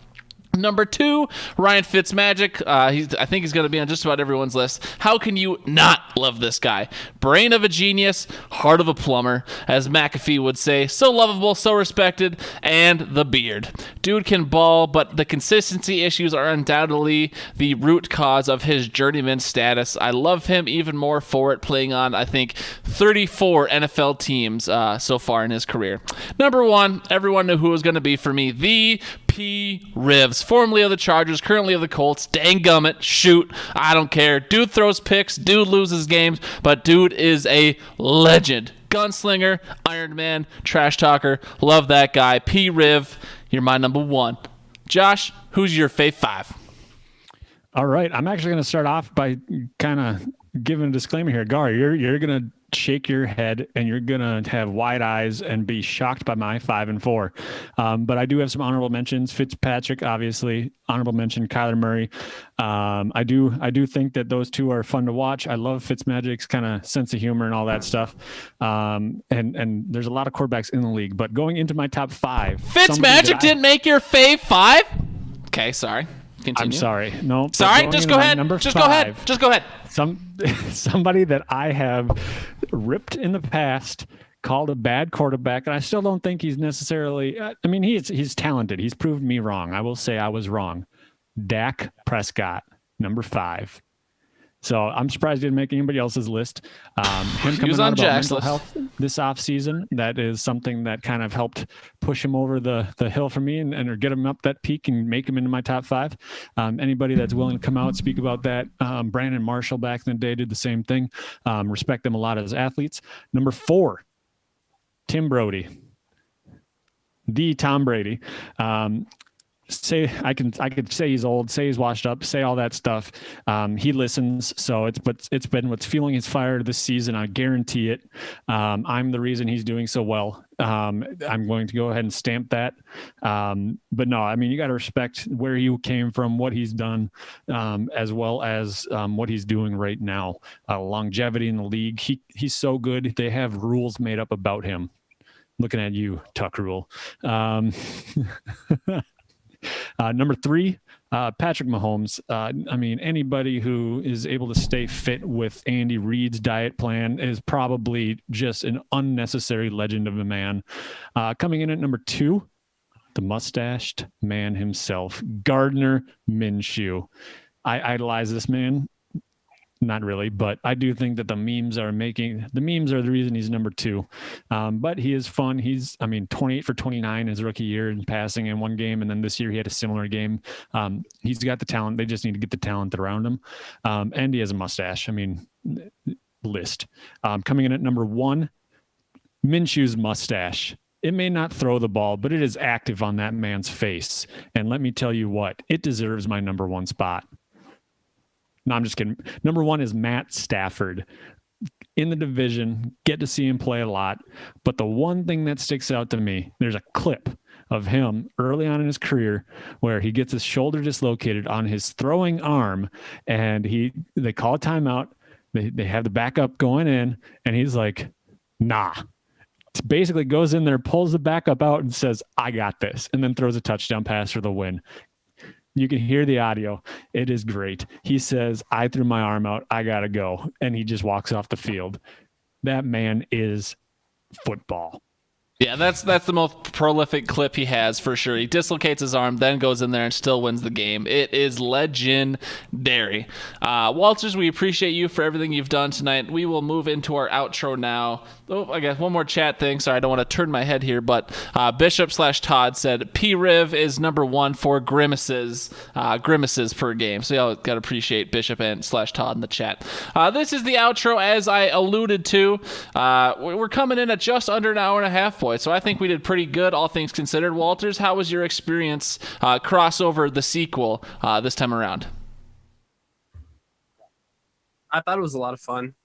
Number 2, Ryan Fitzmagic. I think he's going to be on just about everyone's list. How can you not love this guy? Brain of a genius, heart of a plumber, as McAfee would say. So lovable, so respected, and the beard. Dude can ball, but the consistency issues are undoubtedly the root cause of his journeyman status. I love him even more for it, playing on, I think, 34 NFL teams so far in his career. Number 1, everyone knew who it was going to be for me. The P. Rivs, formerly of the Chargers, currently of the Colts. Dang gummit, shoot, I don't care. Dude throws picks, dude loses games, but dude is a legend. Gunslinger, Iron Man, trash talker, love that guy. P. Riv, you're my number one. Josh, who's your Fave Five? All right, I'm actually going to start off by kind of giving a disclaimer here. Gar, you're going to shake your head and you're going to have wide eyes and be shocked by my 5 and 4. But I do have some honorable mentions. Fitzpatrick, obviously, honorable mention. Kyler Murray. I do think that those two are fun to watch. I love Fitzmagic's kind of sense of humor and all that stuff. And there's a lot of quarterbacks in the league. But going into my top 5, Fitzmagic didn't make your Fave 5? Okay, sorry. Continue. I'm sorry. No. Sorry, just go ahead. Just go ahead. Just go ahead. Somebody that I have ripped in the past, called a bad quarterback, and I still don't think he's necessarily. I mean, he's talented. He's proved me wrong. I will say I was wrong. Dak Prescott, number 5. So I'm surprised he didn't make anybody else's list. Him coming out about mental health this offseason, that is something that kind of helped push him over the hill for me and or get him up that peak and make him into my top 5. Anybody that's willing to come out, speak about that. Brandon Marshall back in the day did the same thing. Respect them a lot as athletes. Number 4, Tim Brody. The Tom Brady. Say I could say he's old, say he's washed up, say all that stuff. He listens, so it's been what's fueling his fire this season. I guarantee it. I'm the reason he's doing so well. I'm going to go ahead and stamp that. But no, I mean, you got to respect where he came from, what he's done, as well as what he's doing right now. Longevity in the league. He's so good. They have rules made up about him. Looking at you, Tuck Rule. Number 3, Patrick Mahomes. I mean, anybody who is able to stay fit with Andy Reid's diet plan is probably just an unnecessary legend of a man. Coming in at number 2, the mustached man himself, Gardner Minshew. I idolize this man. Not really, but I do think that the memes are the reason he's number 2. But he is fun. He's 28 for 29 his rookie year in passing in one game. And then this year he had a similar game. He's got the talent. They just need to get the talent around him. And he has a mustache. List. Coming in at number 1, Minshew's mustache. It may not throw the ball, but it is active on that man's face. And let me tell you what, it deserves my number 1 spot. No, I'm just kidding. Number 1 is Matt Stafford. In the division, get to see him play a lot. But the one thing that sticks out to me, there's a clip of him early on in his career where he gets his shoulder dislocated on his throwing arm, and they call a timeout. They have the backup going in, and he's like, nah. Basically goes in there, pulls the backup out, and says, I got this, and then throws a touchdown pass for the win. You can hear the audio. It is great. He says, I threw my arm out. I got to go. And he just walks off the field. That man is football. Yeah, that's the most prolific clip he has for sure. He dislocates his arm, then goes in there and still wins the game. It is legendary. Walters, we appreciate you for everything you've done tonight. We will move into our outro now. Oh, I guess one more chat thing. Sorry, I don't want to turn my head here, but Bishop/Todd said P-Riv is number 1 for grimaces per game. So y'all got to appreciate Bishop and /Todd in the chat. This is the outro, as I alluded to. We're coming in at just under an hour and a half, boys. So I think we did pretty good, all things considered. Walters, how was your experience crossover the sequel this time around? I thought it was a lot of fun.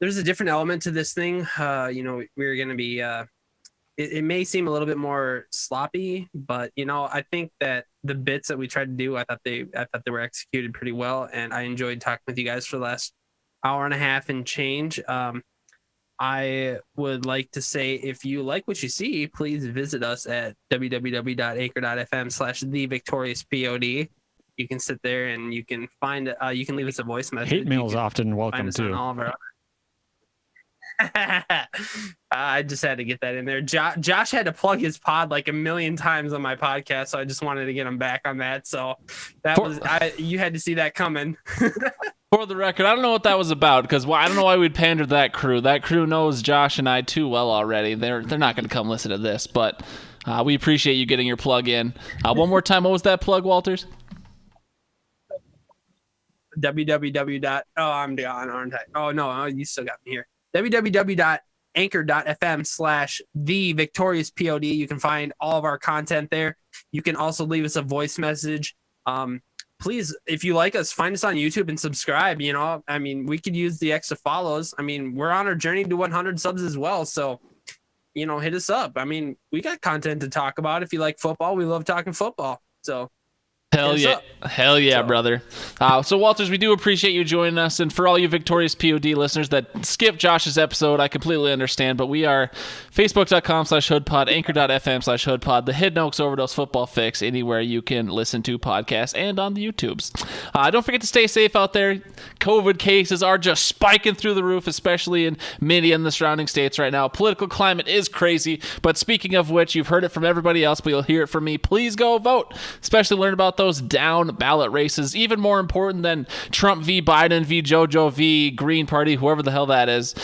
There's a different element to this thing. We're going to be, it may seem a little bit more sloppy, but I think that the bits that we tried to do, I thought they were executed pretty well. And I enjoyed talking with you guys for the last hour and a half and change. I would like to say, if you like what you see, please visit us at www.anchor.fm/thevictoriouspod. You can sit there and you can find, you can leave us a voice message. Hate mail is often welcome too. All of our I just had to get that in there. Josh had to plug his pod like a million times on my podcast, so I just wanted to get him back on that. So you had to see that coming. For the record, I don't know what that was about, because I don't know why we'd pander to that crew. That crew knows Josh and I too well already. They're not going to come listen to this, but We appreciate you getting your plug in. One more time, what was that plug, Walters? www. Oh, I'm down, aren't I? Oh, no, you still got me here. www.anchor.fm/thevictoriouspod. You can find all of our content there. You can also leave us a voice message. Please, if you like us, find us on YouTube and subscribe. You know, I mean, we could use the extra follows. I mean, we're on our journey to 100 subs as well. So, you know, hit us up. I mean, we got content to talk about. If you like football, we love talking football. So, hell yeah, brother. So Walters, we do appreciate you joining us, and for all you Victorious POD listeners that skip Josh's episode, I completely understand, but we are facebook.com/hoodpod, anchor.fm/hoodpod, the Hidden Oaks Overdose Football Fix, anywhere you can listen to podcasts, and on the YouTubes. Don't forget to stay safe out there. COVID cases are just spiking through the roof, especially in Minnesota and the surrounding states right now. Political climate is crazy, but speaking of which, you've heard it from everybody else, but you'll hear it from me. Please go vote, especially learn about those down ballot races, even more important than Trump v. Biden v. JoJo v. Green Party, whoever the hell that is.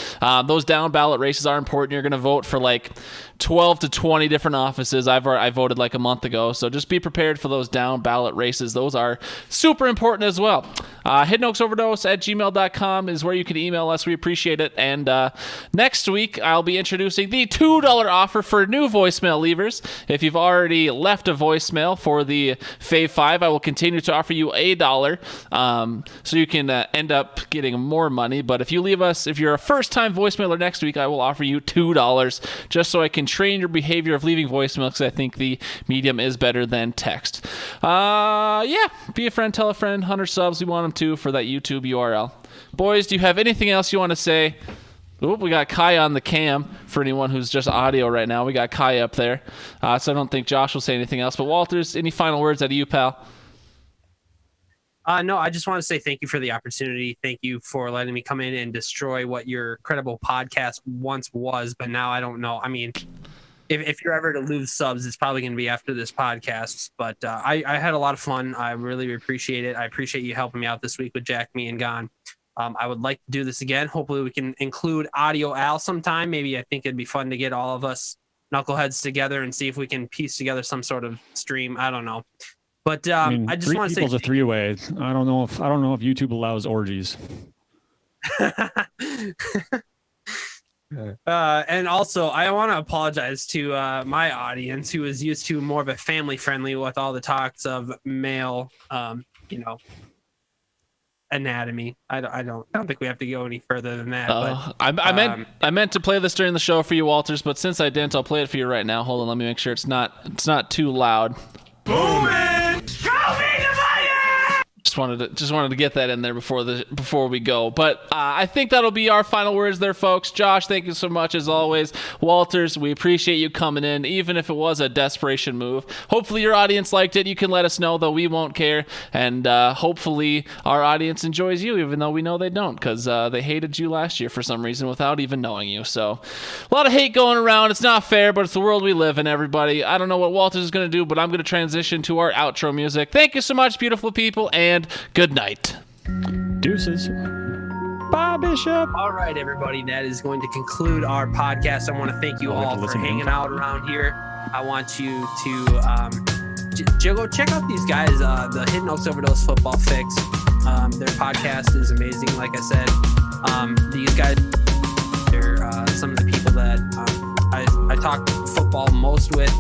Those down ballot races are important. You're going to vote for like 12 to 20 different offices. I voted like a month ago, so just be prepared for those down ballot races. Those are super important as well. hiddenoaksoverdose@gmail.com is where you can email us. We appreciate it. And next week, I'll be introducing the $2 offer for new voicemail leavers. If you've already left a voicemail for the Fave Five, I will continue to offer you $1, so you can end up getting more money. But if you're a first-time voicemailer next week, I will offer you $2 just so I can train your behavior of leaving voicemail, because I think the medium is better than text. Be a friend, tell a friend, 100 subs. We want them to for that YouTube URL. Boys, do you have anything else you want to say? Oop, we got Kai on the cam for anyone who's just audio right now. We got Kai up there. So I don't think Josh will say anything else. But Walters, any final words out of you, pal? No, I just want to say thank you for the opportunity. Thank you for letting me come in and destroy what your credible podcast once was, but now I don't know. I mean, if you're ever to lose subs, it's probably going to be after this podcast. But I had a lot of fun. I really appreciate it. I appreciate you helping me out this week with Jack, Me, and Gone. I would like to do this again. Hopefully we can include Audio Al sometime. Maybe I think it'd be fun to get all of us knuckleheads together and see if we can piece together some sort of stream. I don't know. But I just want to say, people's a three-way. I don't know if YouTube allows orgies. And also, I want to apologize to my audience who is used to more of a family-friendly with all the talks of male, anatomy. I don't think we have to go any further than that. But, I meant to play this during the show for you, Walters, but since I didn't, I'll play it for you right now. Hold on, let me make sure it's not too loud. Booming! Just wanted to get that in there before we go. But I think that'll be our final words there, folks. Josh, thank you so much as always. Walters, we appreciate you coming in, even if it was a desperation move. Hopefully your audience liked it. You can let us know, though we won't care. And hopefully our audience enjoys you, even though we know they don't, because they hated you last year for some reason without even knowing you. So a lot of hate going around. It's not fair, but it's the world we live in, everybody. I don't know what Walters is going to do, but I'm going to transition to our outro music. Thank you so much, beautiful people, and good night. Deuces. Bye, Bishop. All right, everybody. That is going to conclude our podcast. I want to thank you all for hanging out around here. I want you to go check out these guys, the Hidden Oaks Overdose Football Fix. Their podcast is amazing. Like I said, these guys, they're some of the people that I talk football most with.